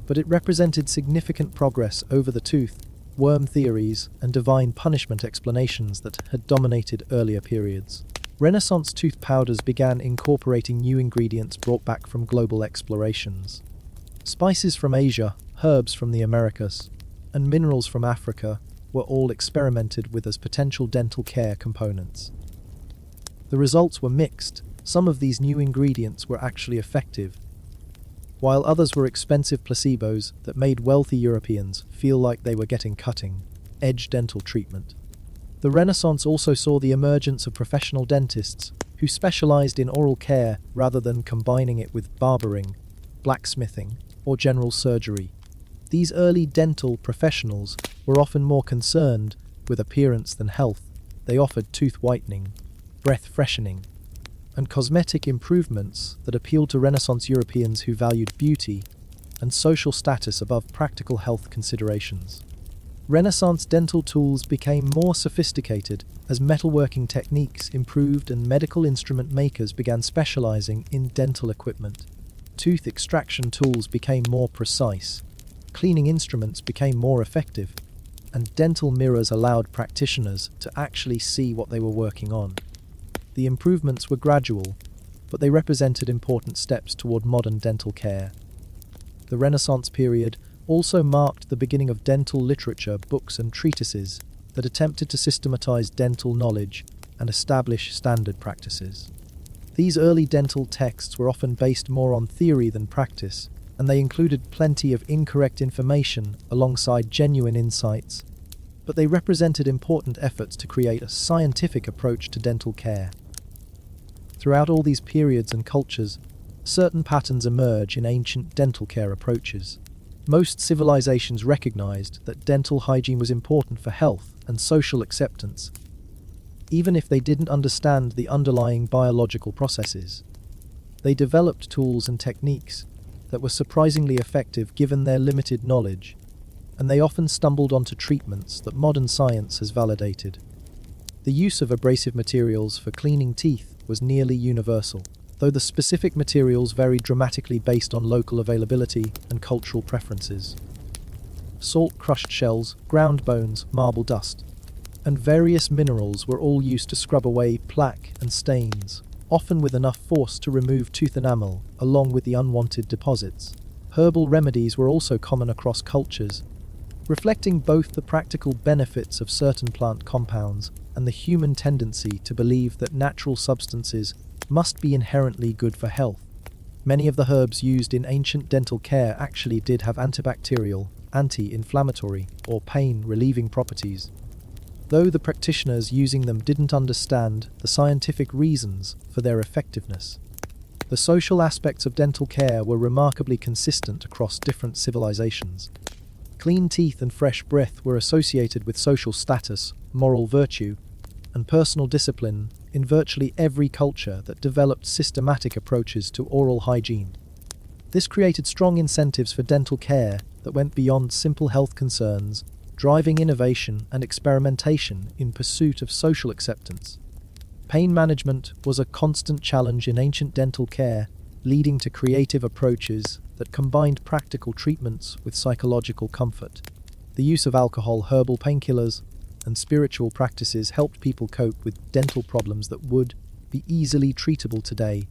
but it represented significant progress over the tooth, worm theories, and divine punishment explanations that had dominated earlier periods. Renaissance tooth powders began incorporating new ingredients brought back from global explorations. Spices from Asia, herbs from the Americas, and minerals from Africa were all experimented with as potential dental care components. The results were mixed. Some of these new ingredients were actually effective, while others were expensive placebos that made wealthy Europeans feel like they were getting cutting-edge dental treatment. The Renaissance also saw the emergence of professional dentists who specialized in oral care rather than combining it with barbering, blacksmithing, or general surgery. These early dental professionals were often more concerned with appearance than health. They offered tooth whitening, breath freshening, and cosmetic improvements that appealed to Renaissance Europeans who valued beauty and social status above practical health considerations. Renaissance dental tools became more sophisticated as metalworking techniques improved and medical instrument makers began specializing in dental equipment. Tooth extraction tools became more precise, cleaning instruments became more effective, and dental mirrors allowed practitioners to actually see what they were working on. The improvements were gradual, but they represented important steps toward modern dental care. The Renaissance period also marked the beginning of dental literature, books and treatises that attempted to systematize dental knowledge and establish standard practices. These early dental texts were often based more on theory than practice, and they included plenty of incorrect information alongside genuine insights, but they represented important efforts to create a scientific approach to dental care. Throughout all these periods and cultures, certain patterns emerge in ancient dental care approaches. Most civilizations recognized that dental hygiene was important for health and social acceptance, even if they didn't understand the underlying biological processes. They developed tools and techniques that were surprisingly effective given their limited knowledge, and they often stumbled onto treatments that modern science has validated. The use of abrasive materials for cleaning teeth was nearly universal, though the specific materials varied dramatically based on local availability and cultural preferences. Salt-crushed shells, ground bones, marble dust, and various minerals were all used to scrub away plaque and stains, often with enough force to remove tooth enamel, along with the unwanted deposits. Herbal remedies were also common across cultures, reflecting both the practical benefits of certain plant compounds and the human tendency to believe that natural substances must be inherently good for health. Many of the herbs used in ancient dental care actually did have antibacterial, anti-inflammatory, or pain-relieving properties, though the practitioners using them didn't understand the scientific reasons for their effectiveness. The social aspects of dental care were remarkably consistent across different civilizations. Clean teeth and fresh breath were associated with social status, moral virtue, and personal discipline in virtually every culture that developed systematic approaches to oral hygiene. This created strong incentives for dental care that went beyond simple health concerns, driving innovation and experimentation in pursuit of social acceptance. Pain management was a constant challenge in ancient dental care, leading to creative approaches that combined practical treatments with psychological comfort. The use of alcohol, herbal painkillers, and spiritual practices helped people cope with dental problems that would be easily treatable today,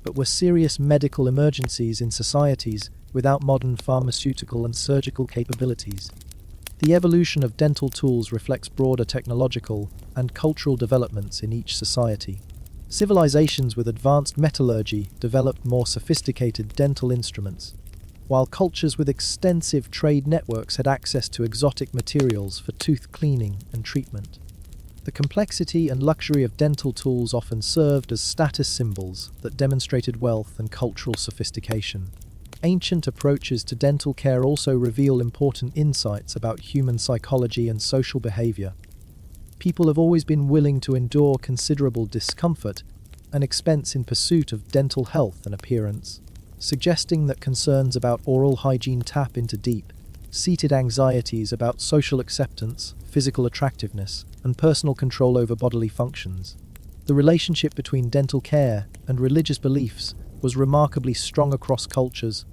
but were serious medical emergencies in societies without modern pharmaceutical and surgical capabilities. The evolution of dental tools reflects broader technological and cultural developments in each society. Civilizations with advanced metallurgy developed more sophisticated dental instruments, while cultures with extensive trade networks had access to exotic materials for tooth cleaning and treatment. The complexity and luxury of dental tools often served as status symbols that demonstrated wealth and cultural sophistication. Ancient approaches to dental care also reveal important insights about human psychology and social behavior. People have always been willing to endure considerable discomfort and expense in pursuit of dental health and appearance, suggesting that concerns about oral hygiene tap into deep-seated anxieties about social acceptance, physical attractiveness, and personal control over bodily functions. The relationship between dental care and religious beliefs was remarkably strong across cultures,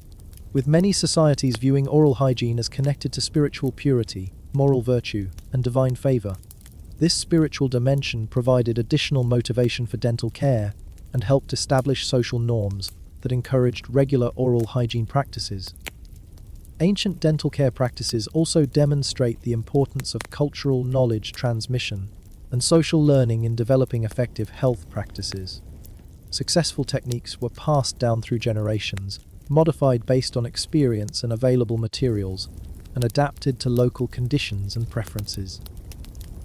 with many societies viewing oral hygiene as connected to spiritual purity, moral virtue, and divine favor. This spiritual dimension provided additional motivation for dental care and helped establish social norms that encouraged regular oral hygiene practices. Ancient dental care practices also demonstrate the importance of cultural knowledge transmission and social learning in developing effective health practices. Successful techniques were passed down through generations, modified based on experience and available materials, and adapted to local conditions and preferences.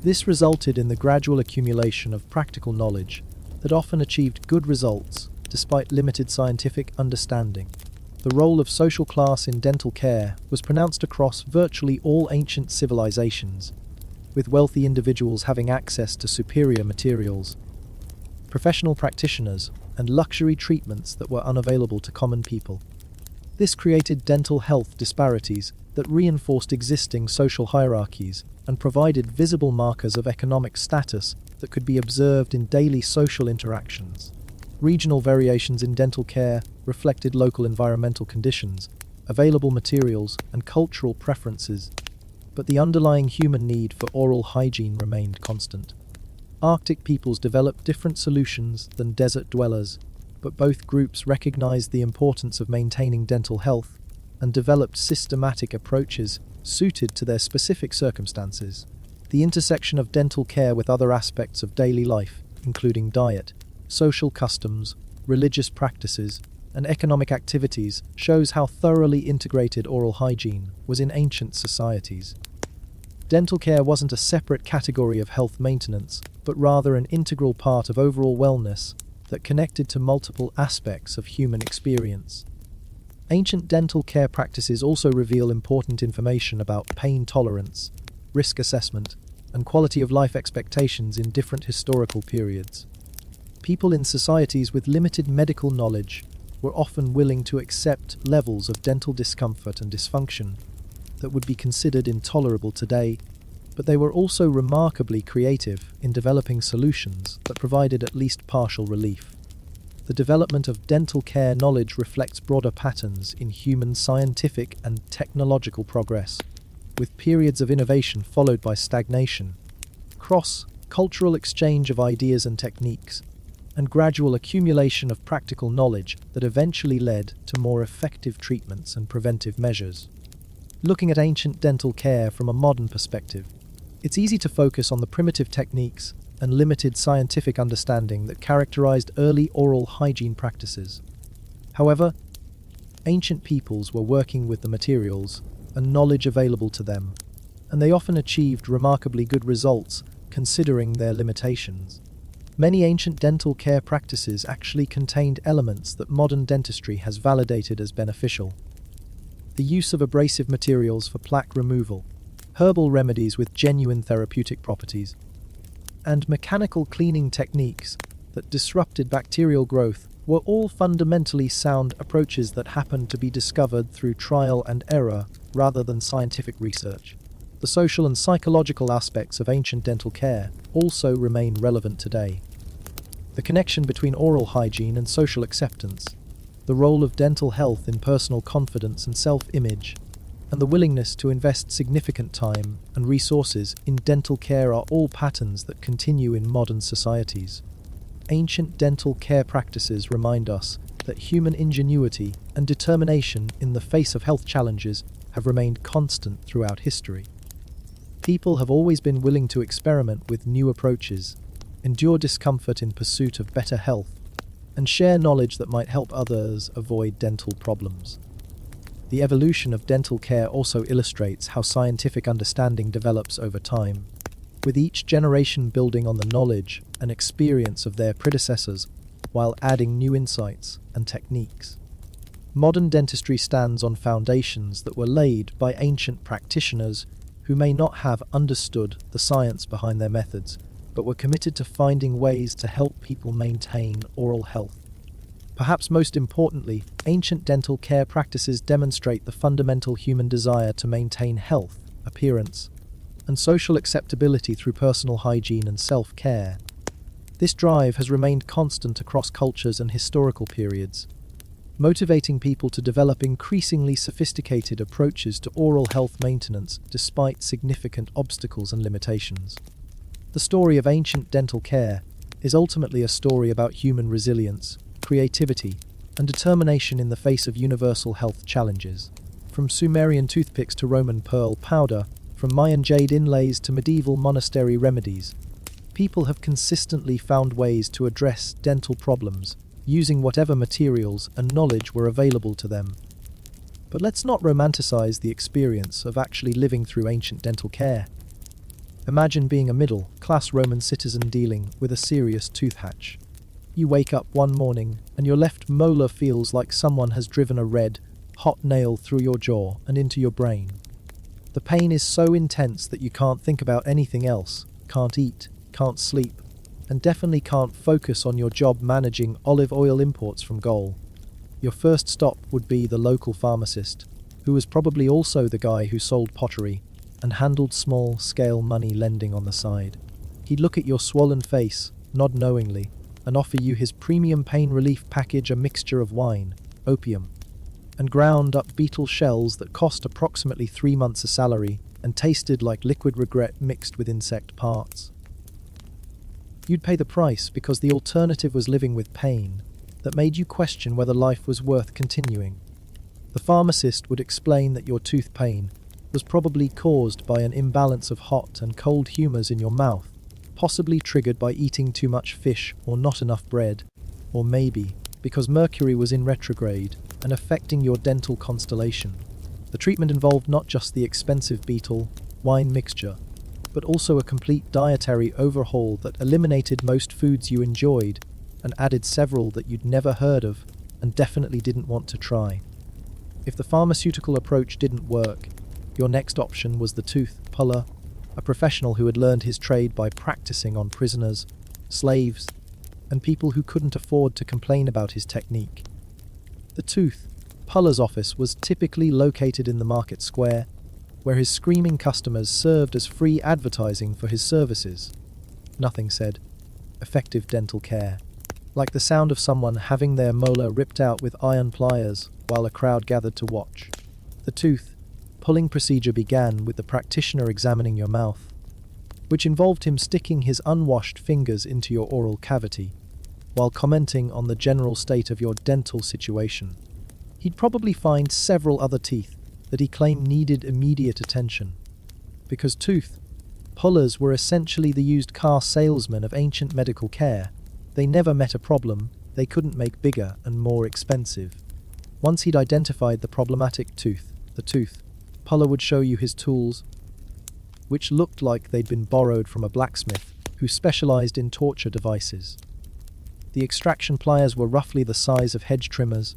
This resulted in the gradual accumulation of practical knowledge that often achieved good results despite limited scientific understanding. The role of social class in dental care was pronounced across virtually all ancient civilizations, with wealthy individuals having access to superior materials, professional practitioners, and luxury treatments that were unavailable to common people. This created dental health disparities that reinforced existing social hierarchies and provided visible markers of economic status that could be observed in daily social interactions. Regional variations in dental care reflected local environmental conditions, available materials, and cultural preferences, but the underlying human need for oral hygiene remained constant. Arctic peoples developed different solutions than desert dwellers, but both groups recognized the importance of maintaining dental health and developed systematic approaches suited to their specific circumstances. The intersection of dental care with other aspects of daily life, including diet, social customs, religious practices, and economic activities, shows how thoroughly integrated oral hygiene was in ancient societies. Dental care wasn't a separate category of health maintenance, but rather an integral part of overall wellness that connected to multiple aspects of human experience. Ancient dental care practices also reveal important information about pain tolerance, risk assessment, and quality of life expectations in different historical periods. People in societies with limited medical knowledge were often willing to accept levels of dental discomfort and dysfunction that would be considered intolerable today, but they were also remarkably creative in developing solutions that provided at least partial relief. The development of dental care knowledge reflects broader patterns in human scientific and technological progress, with periods of innovation followed by stagnation, cross-cultural exchange of ideas and techniques, and gradual accumulation of practical knowledge that eventually led to more effective treatments and preventive measures. Looking at ancient dental care from a modern perspective, it's easy to focus on the primitive techniques and limited scientific understanding that characterized early oral hygiene practices. However, ancient peoples were working with the materials and knowledge available to them, and they often achieved remarkably good results considering their limitations. Many ancient dental care practices actually contained elements that modern dentistry has validated as beneficial. The use of abrasive materials for plaque removal, herbal remedies with genuine therapeutic properties, and mechanical cleaning techniques that disrupted bacterial growth were all fundamentally sound approaches that happened to be discovered through trial and error rather than scientific research. The social and psychological aspects of ancient dental care also remain relevant today. The connection between oral hygiene and social acceptance, the role of dental health in personal confidence and self-image, and the willingness to invest significant time and resources in dental care are all patterns that continue in modern societies. Ancient dental care practices remind us that human ingenuity and determination in the face of health challenges have remained constant throughout history. People have always been willing to experiment with new approaches, endure discomfort in pursuit of better health, and share knowledge that might help others avoid dental problems. The evolution of dental care also illustrates how scientific understanding develops over time, with each generation building on the knowledge and experience of their predecessors while adding new insights and techniques. Modern dentistry stands on foundations that were laid by ancient practitioners who may not have understood the science behind their methods, but were committed to finding ways to help people maintain oral health. Perhaps most importantly, ancient dental care practices demonstrate the fundamental human desire to maintain health, appearance, and social acceptability through personal hygiene and self-care. This drive has remained constant across cultures and historical periods, motivating people to develop increasingly sophisticated approaches to oral health maintenance despite significant obstacles and limitations. The story of ancient dental care is ultimately a story about human resilience, creativity, and determination in the face of universal health challenges. From Sumerian toothpicks to Roman pearl powder, from Mayan jade inlays to medieval monastery remedies, people have consistently found ways to address dental problems, using whatever materials and knowledge were available to them. But let's not romanticize the experience of actually living through ancient dental care. Imagine being a middle-class Roman citizen dealing with a serious tooth hatch. You wake up one morning and your left molar feels like someone has driven a red, hot nail through your jaw and into your brain. The pain is so intense that you can't think about anything else, can't eat, can't sleep, and definitely can't focus on your job managing olive oil imports from Gaul. Your first stop would be the local pharmacist, who was probably also the guy who sold pottery and handled small-scale money lending on the side. He'd look at your swollen face, nod knowingly, and offer you his premium pain relief package, a mixture of wine, opium, and ground-up beetle shells that cost approximately 3 months' salary and tasted like liquid regret mixed with insect parts. You'd pay the price because the alternative was living with pain that made you question whether life was worth continuing. The pharmacist would explain that your tooth pain was probably caused by an imbalance of hot and cold humours in your mouth, possibly triggered by eating too much fish or not enough bread, or maybe because Mercury was in retrograde and affecting your dental constellation. The treatment involved not just the expensive beetle wine mixture, but also a complete dietary overhaul that eliminated most foods you enjoyed and added several that you'd never heard of and definitely didn't want to try. If the pharmaceutical approach didn't work, your next option was the tooth puller, a professional who had learned his trade by practicing on prisoners, slaves, and people who couldn't afford to complain about his technique. The tooth puller's office was typically located in the market square, where his screaming customers served as free advertising for his services. Nothing said effective dental care like the sound of someone having their molar ripped out with iron pliers while a crowd gathered to watch. The tooth pulling procedure began with the practitioner examining your mouth, which involved him sticking his unwashed fingers into your oral cavity while commenting on the general state of your dental situation. He'd probably find several other teeth that he claimed needed immediate attention, because tooth pullers were essentially the used car salesmen of ancient medical care. They never met a problem they couldn't make bigger and more expensive. Once he'd identified the problematic tooth, the tooth puller would show you his tools, which looked like they'd been borrowed from a blacksmith who specialized in torture devices. The extraction pliers were roughly the size of hedge trimmers.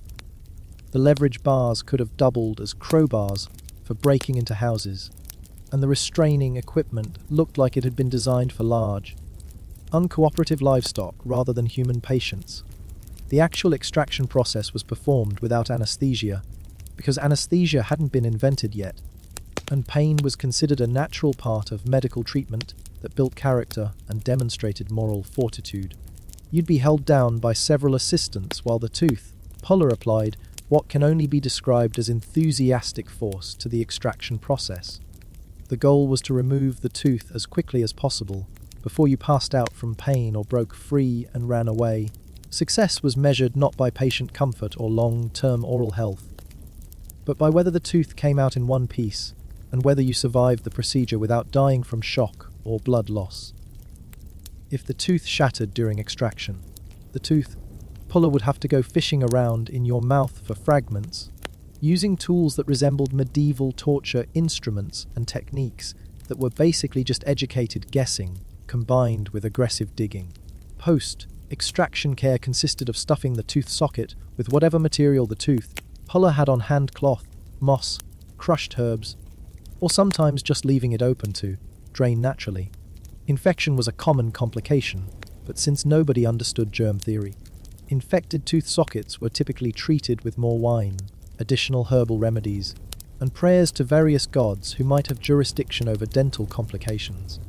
The leverage bars could have doubled as crowbars for breaking into houses, and the restraining equipment looked like it had been designed for large, uncooperative livestock rather than human patients. The actual extraction process was performed without anaesthesia, because anaesthesia hadn't been invented yet, and pain was considered a natural part of medical treatment that built character and demonstrated moral fortitude. You'd be held down by several assistants while the tooth puller applied what can only be described as enthusiastic force to the extraction process. The goal was to remove the tooth as quickly as possible before you passed out from pain or broke free and ran away. Success was measured not by patient comfort or long-term oral health, but by whether the tooth came out in one piece and whether you survived the procedure without dying from shock or blood loss. If the tooth shattered during extraction, the tooth puller would have to go fishing around in your mouth for fragments, using tools that resembled medieval torture instruments and techniques that were basically just educated guessing combined with aggressive digging. Post-extraction care consisted of stuffing the tooth socket with whatever material the tooth puller had on hand: cloth, moss, crushed herbs, or sometimes just leaving it open to drain naturally. Infection was a common complication, but since nobody understood germ theory, infected tooth sockets were typically treated with more wine, additional herbal remedies, and prayers to various gods who might have jurisdiction over dental complications.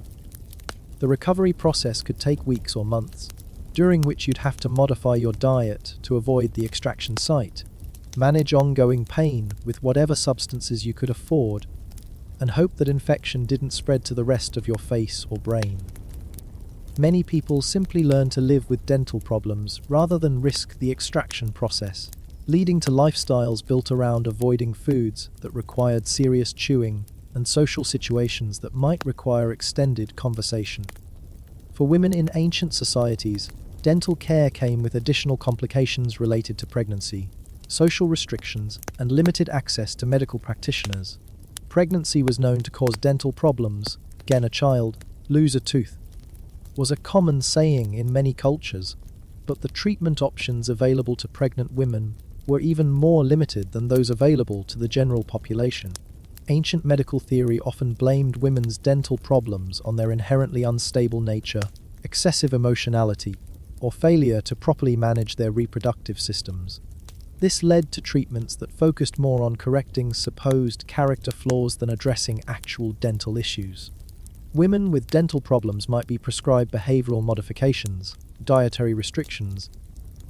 The recovery process could take weeks or months, during which you'd have to modify your diet to avoid the extraction site, manage ongoing pain with whatever substances you could afford, and hope that infection didn't spread to the rest of your face or brain. Many people simply learn to live with dental problems rather than risk the extraction process, leading to lifestyles built around avoiding foods that required serious chewing and social situations that might require extended conversation. For women in ancient societies, dental care came with additional complications related to pregnancy, social restrictions, and limited access to medical practitioners. Pregnancy was known to cause dental problems. Gain a child, lose a tooth was a common saying in many cultures, but the treatment options available to pregnant women were even more limited than those available to the general population. Ancient medical theory often blamed women's dental problems on their inherently unstable nature, excessive emotionality, or failure to properly manage their reproductive systems. This led to treatments that focused more on correcting supposed character flaws than addressing actual dental issues. Women with dental problems might be prescribed behavioral modifications, dietary restrictions,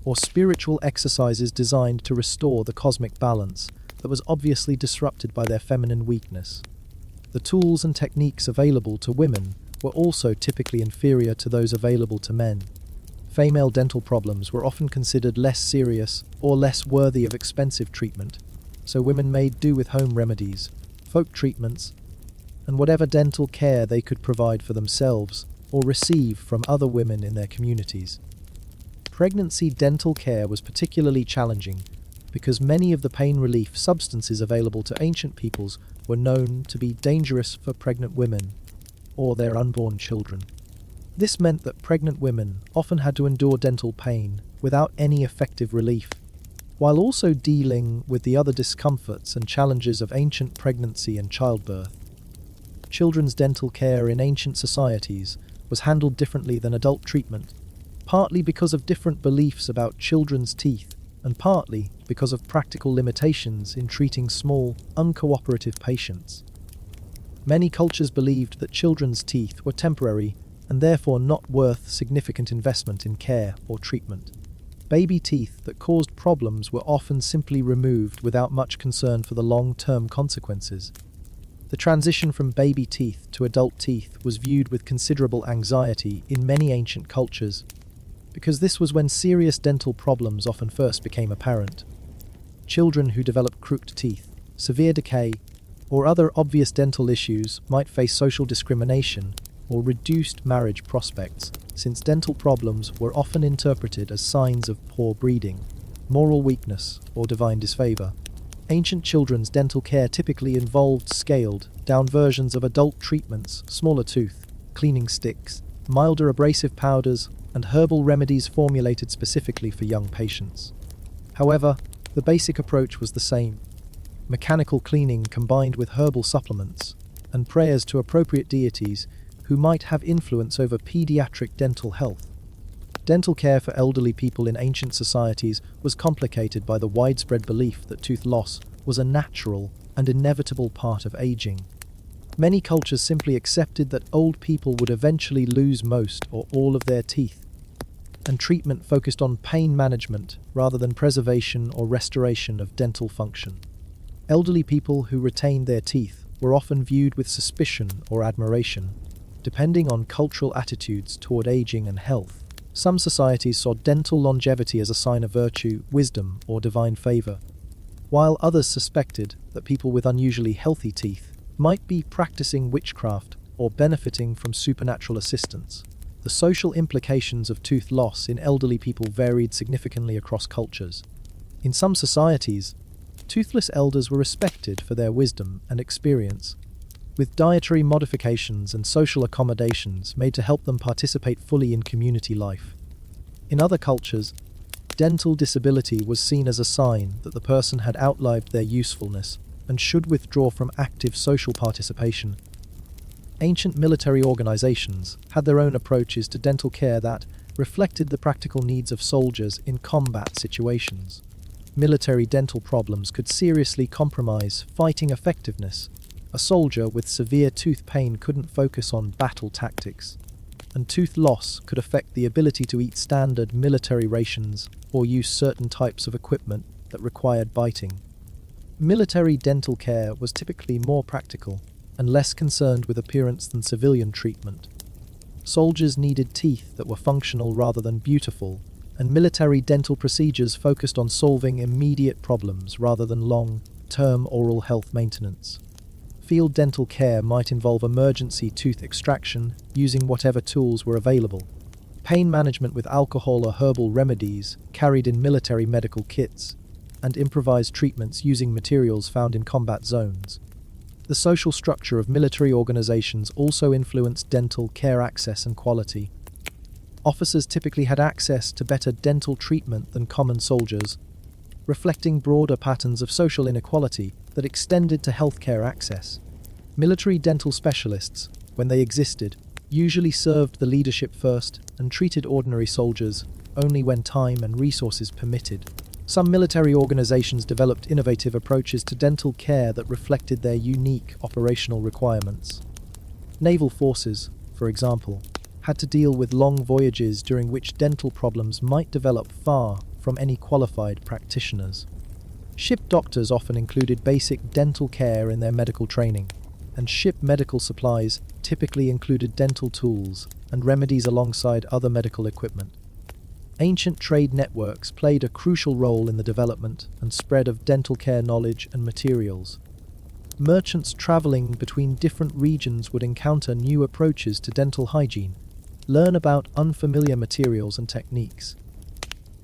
or spiritual exercises designed to restore the cosmic balance that was obviously disrupted by their feminine weakness. The tools and techniques available to women were also typically inferior to those available to men. Female dental problems were often considered less serious or less worthy of expensive treatment, so women made do with home remedies, folk treatments, and whatever dental care they could provide for themselves or receive from other women in their communities. Pregnancy dental care was particularly challenging because many of the pain relief substances available to ancient peoples were known to be dangerous for pregnant women or their unborn children. This meant that pregnant women often had to endure dental pain without any effective relief, while also dealing with the other discomforts and challenges of ancient pregnancy and childbirth. Children's dental care in ancient societies was handled differently than adult treatment, partly because of different beliefs about children's teeth and partly because of practical limitations in treating small, uncooperative patients. Many cultures believed that children's teeth were temporary and therefore not worth significant investment in care or treatment. Baby teeth that caused problems were often simply removed without much concern for the long-term consequences. The transition from baby teeth to adult teeth was viewed with considerable anxiety in many ancient cultures, because this was when serious dental problems often first became apparent. Children who developed crooked teeth, severe decay, or other obvious dental issues might face social discrimination or reduced marriage prospects, since dental problems were often interpreted as signs of poor breeding, moral weakness, or divine disfavor. Ancient children's dental care typically involved scaled-down versions of adult treatments, smaller tooth, cleaning sticks, milder abrasive powders, and herbal remedies formulated specifically for young patients. However, the basic approach was the same: mechanical cleaning combined with herbal supplements, and prayers to appropriate deities who might have influence over pediatric dental health. Dental care for elderly people in ancient societies was complicated by the widespread belief that tooth loss was a natural and inevitable part of aging. Many cultures simply accepted that old people would eventually lose most or all of their teeth, and treatment focused on pain management rather than preservation or restoration of dental function. Elderly people who retained their teeth were often viewed with suspicion or admiration, depending on cultural attitudes toward aging and health. Some societies saw dental longevity as a sign of virtue, wisdom, or divine favor, while others suspected that people with unusually healthy teeth might be practicing witchcraft or benefiting from supernatural assistance. The social implications of tooth loss in elderly people varied significantly across cultures. In some societies, toothless elders were respected for their wisdom and experience, with dietary modifications and social accommodations made to help them participate fully in community life. In other cultures, dental disability was seen as a sign that the person had outlived their usefulness and should withdraw from active social participation. Ancient military organizations had their own approaches to dental care that reflected the practical needs of soldiers in combat situations. Military dental problems could seriously compromise fighting effectiveness. A soldier with severe tooth pain couldn't focus on battle tactics, and tooth loss could affect the ability to eat standard military rations or use certain types of equipment that required biting. Military dental care was typically more practical and less concerned with appearance than civilian treatment. Soldiers needed teeth that were functional rather than beautiful, and military dental procedures focused on solving immediate problems rather than long-term oral health maintenance. Field dental care might involve emergency tooth extraction using whatever tools were available. Pain management with alcohol or herbal remedies carried in military medical kits, and improvised treatments using materials found in combat zones. The social structure of military organizations also influenced dental care access and quality. Officers typically had access to better dental treatment than common soldiers, reflecting broader patterns of social inequality that extended to healthcare access. Military dental specialists, when they existed, usually served the leadership first and treated ordinary soldiers only when time and resources permitted. Some military organizations developed innovative approaches to dental care that reflected their unique operational requirements. Naval forces, for example, had to deal with long voyages during which dental problems might develop far from any qualified practitioners. Ship doctors often included basic dental care in their medical training, and ship medical supplies typically included dental tools and remedies alongside other medical equipment. Ancient trade networks played a crucial role in the development and spread of dental care knowledge and materials. Merchants traveling between different regions would encounter new approaches to dental hygiene, learn about unfamiliar materials and techniques,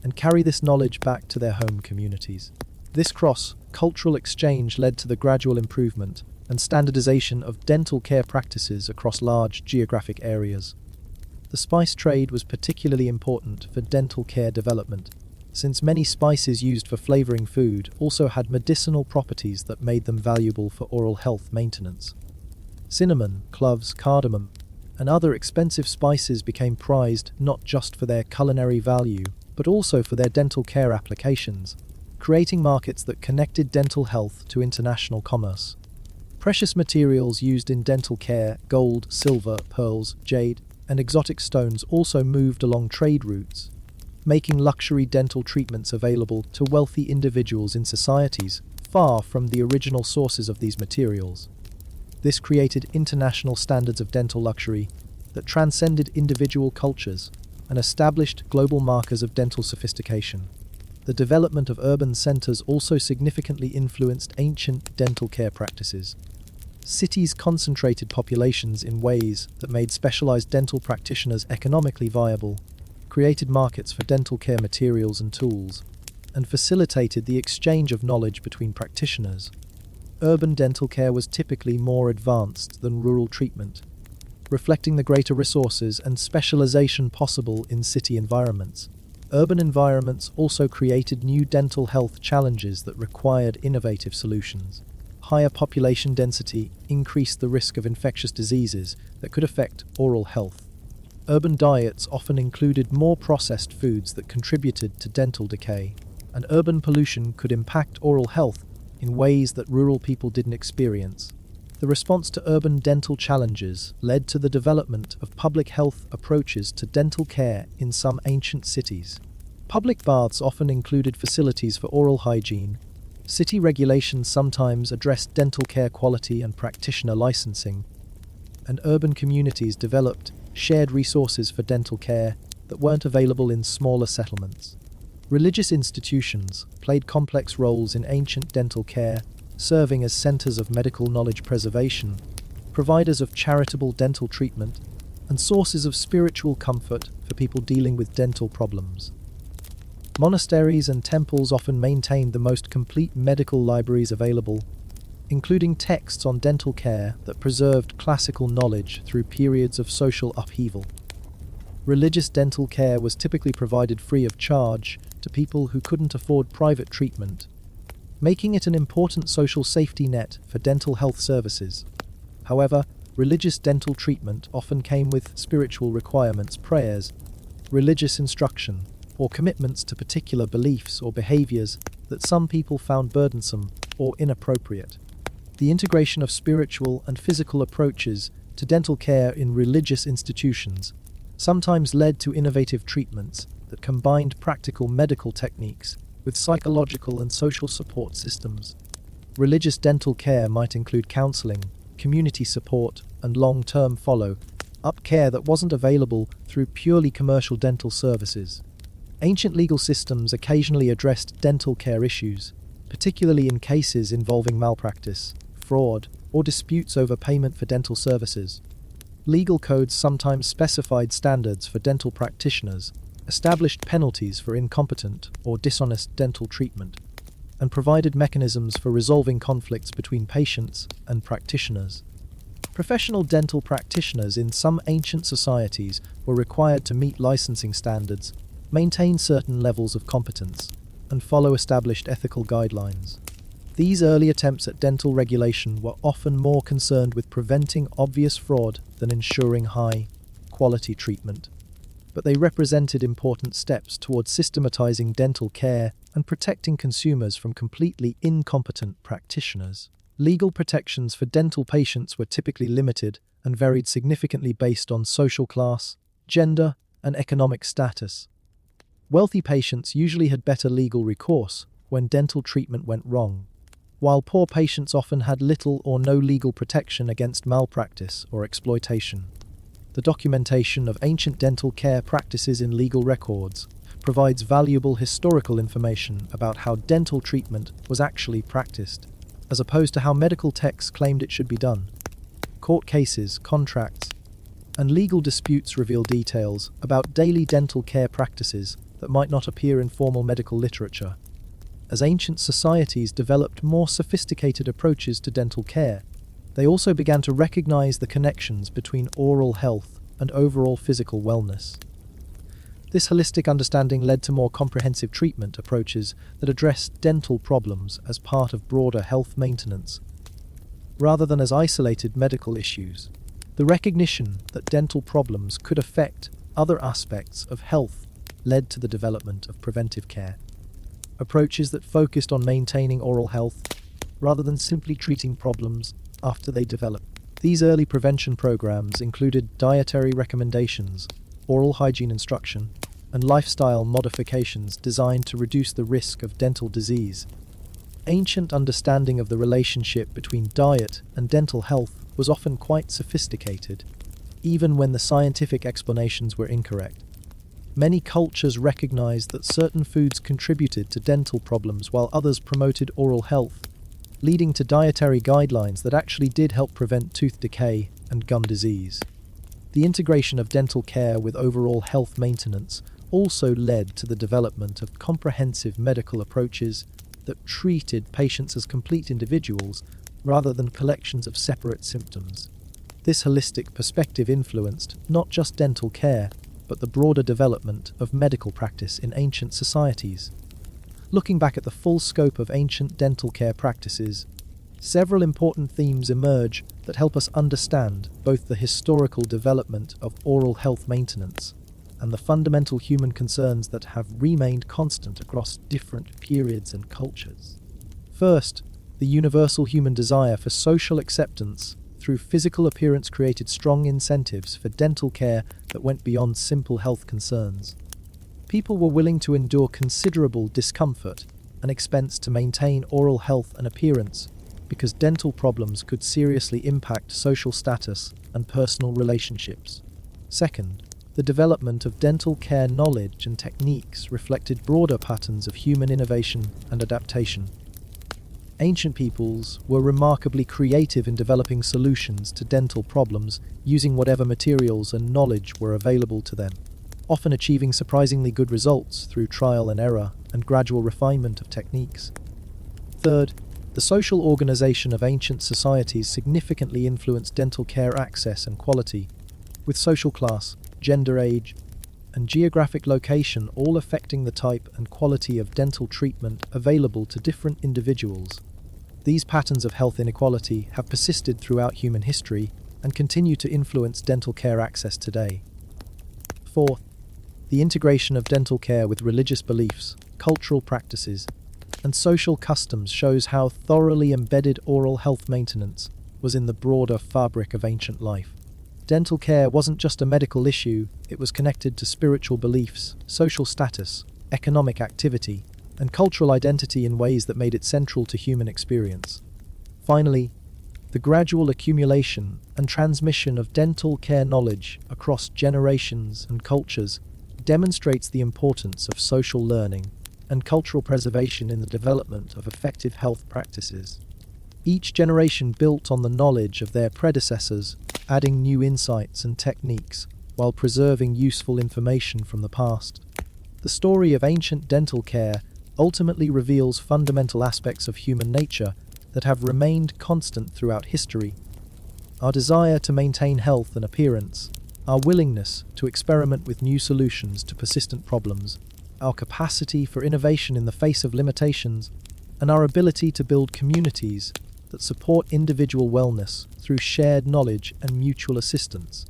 and carry this knowledge back to their home communities. This cross-cultural exchange led to the gradual improvement and standardization of dental care practices across large geographic areas. The spice trade was particularly important for dental care development, since many spices used for flavoring food also had medicinal properties that made them valuable for oral health maintenance. Cinnamon, cloves, cardamom, and other expensive spices became prized not just for their culinary value, but also for their dental care applications, creating markets that connected dental health to international commerce. Precious materials used in dental care, gold, silver, pearls, jade, and exotic stones also moved along trade routes, making luxury dental treatments available to wealthy individuals in societies far from the original sources of these materials. This created international standards of dental luxury that transcended individual cultures and established global markers of dental sophistication. The development of urban centers also significantly influenced ancient dental care practices. Cities concentrated populations in ways that made specialized dental practitioners economically viable, created markets for dental care materials and tools, and facilitated the exchange of knowledge between practitioners. Urban dental care was typically more advanced than rural treatment, reflecting the greater resources and specialization possible in city environments. Urban environments also created new dental health challenges that required innovative solutions. Higher population density increased the risk of infectious diseases that could affect oral health. Urban diets often included more processed foods that contributed to dental decay, and urban pollution could impact oral health in ways that rural people didn't experience. The response to urban dental challenges led to the development of public health approaches to dental care in some ancient cities. Public baths often included facilities for oral hygiene. City regulations sometimes addressed dental care quality and practitioner licensing, and urban communities developed shared resources for dental care that weren't available in smaller settlements. Religious institutions played complex roles in ancient dental care, serving as centers of medical knowledge preservation, providers of charitable dental treatment, and sources of spiritual comfort for people dealing with dental problems. Monasteries and temples often maintained the most complete medical libraries available, including texts on dental care that preserved classical knowledge through periods of social upheaval. Religious dental care was typically provided free of charge to people who couldn't afford private treatment, making it an important social safety net for dental health services. However, religious dental treatment often came with spiritual requirements, prayers, religious instruction, or commitments to particular beliefs or behaviors that some people found burdensome or inappropriate. The integration of spiritual and physical approaches to dental care in religious institutions sometimes led to innovative treatments that combined practical medical techniques with psychological and social support systems. Religious dental care might include counseling, community support, and long-term follow-up care that wasn't available through purely commercial dental services. Ancient legal systems occasionally addressed dental care issues, particularly in cases involving malpractice, fraud, or disputes over payment for dental services. Legal codes sometimes specified standards for dental practitioners, established penalties for incompetent or dishonest dental treatment, and provided mechanisms for resolving conflicts between patients and practitioners. Professional dental practitioners in some ancient societies were required to meet licensing standards, maintain certain levels of competence, and follow established ethical guidelines. These early attempts at dental regulation were often more concerned with preventing obvious fraud than ensuring high-quality treatment, but they represented important steps towards systematizing dental care and protecting consumers from completely incompetent practitioners. Legal protections for dental patients were typically limited and varied significantly based on social class, gender, and economic status. Wealthy patients usually had better legal recourse when dental treatment went wrong, while poor patients often had little or no legal protection against malpractice or exploitation. The documentation of ancient dental care practices in legal records provides valuable historical information about how dental treatment was actually practiced, as opposed to how medical texts claimed it should be done. Court cases, contracts, and legal disputes reveal details about daily dental care practices that might not appear in formal medical literature. As ancient societies developed more sophisticated approaches to dental care, they also began to recognize the connections between oral health and overall physical wellness. This holistic understanding led to more comprehensive treatment approaches that addressed dental problems as part of broader health maintenance, rather than as isolated medical issues. The recognition that dental problems could affect other aspects of health led to the development of preventive care, approaches that focused on maintaining oral health rather than simply treating problems after they develop. These early prevention programs included dietary recommendations, oral hygiene instruction, and lifestyle modifications designed to reduce the risk of dental disease. Ancient understanding of the relationship between diet and dental health was often quite sophisticated, even when the scientific explanations were incorrect. Many cultures recognized that certain foods contributed to dental problems while others promoted oral health, leading to dietary guidelines that actually did help prevent tooth decay and gum disease. The integration of dental care with overall health maintenance also led to the development of comprehensive medical approaches that treated patients as complete individuals rather than collections of separate symptoms. This holistic perspective influenced not just dental care, but the broader development of medical practice in ancient societies. Looking back at the full scope of ancient dental care practices, several important themes emerge that help us understand both the historical development of oral health maintenance and the fundamental human concerns that have remained constant across different periods and cultures. First, the universal human desire for social acceptance through physical appearance created strong incentives for dental care that went beyond simple health concerns. People were willing to endure considerable discomfort and expense to maintain oral health and appearance because dental problems could seriously impact social status and personal relationships. Second, the development of dental care knowledge and techniques reflected broader patterns of human innovation and adaptation. Ancient peoples were remarkably creative in developing solutions to dental problems using whatever materials and knowledge were available to them, often achieving surprisingly good results through trial and error and gradual refinement of techniques. Third, the social organization of ancient societies significantly influenced dental care access and quality, with social class, gender, age, and geographic location all affecting the type and quality of dental treatment available to different individuals. These patterns of health inequality have persisted throughout human history and continue to influence dental care access today. Fourth, the integration of dental care with religious beliefs, cultural practices, and social customs shows how thoroughly embedded oral health maintenance was in the broader fabric of ancient life. Dental care wasn't just a medical issue, it was connected to spiritual beliefs, social status, economic activity, and cultural identity in ways that made it central to human experience. Finally, the gradual accumulation and transmission of dental care knowledge across generations and cultures demonstrates the importance of social learning and cultural preservation in the development of effective health practices. Each generation built on the knowledge of their predecessors, adding new insights and techniques while preserving useful information from the past. The story of ancient dental care ultimately reveals fundamental aspects of human nature that have remained constant throughout history. Our desire to maintain health and appearance, our willingness to experiment with new solutions to persistent problems, our capacity for innovation in the face of limitations, and our ability to build communities that support individual wellness through shared knowledge and mutual assistance.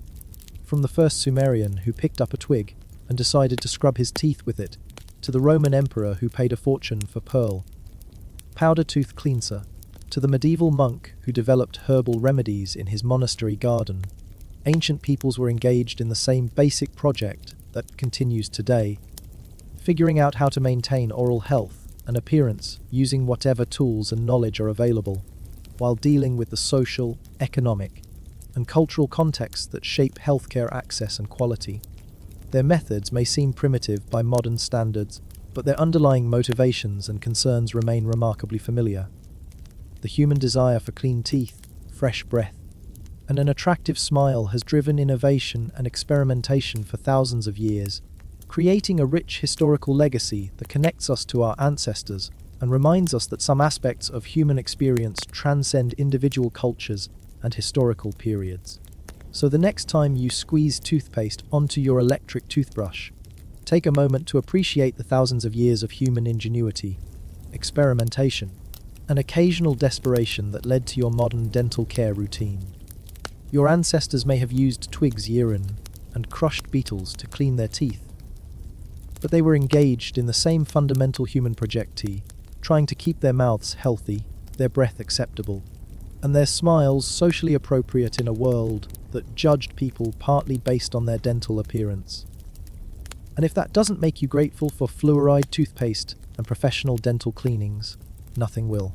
From the first Sumerian who picked up a twig and decided to scrub his teeth with it, to the Roman emperor who paid a fortune for pearl powder tooth cleanser, to the medieval monk who developed herbal remedies in his monastery garden, ancient peoples were engaged in the same basic project that continues today, figuring out how to maintain oral health and appearance using whatever tools and knowledge are available, while dealing with the social, economic, and cultural contexts that shape healthcare access and quality. Their methods may seem primitive by modern standards, but their underlying motivations and concerns remain remarkably familiar. The human desire for clean teeth, fresh breath, and an attractive smile has driven innovation and experimentation for thousands of years, creating a rich historical legacy that connects us to our ancestors and reminds us that some aspects of human experience transcend individual cultures and historical periods. So the next time you squeeze toothpaste onto your electric toothbrush, take a moment to appreciate the thousands of years of human ingenuity, experimentation, and occasional desperation that led to your modern dental care routine. Your ancestors may have used twigs, urine, and crushed beetles to clean their teeth, but they were engaged in the same fundamental human project, trying to keep their mouths healthy, their breath acceptable, and their smiles socially appropriate in a world that judged people partly based on their dental appearance. And if that doesn't make you grateful for fluoride toothpaste and professional dental cleanings, nothing will.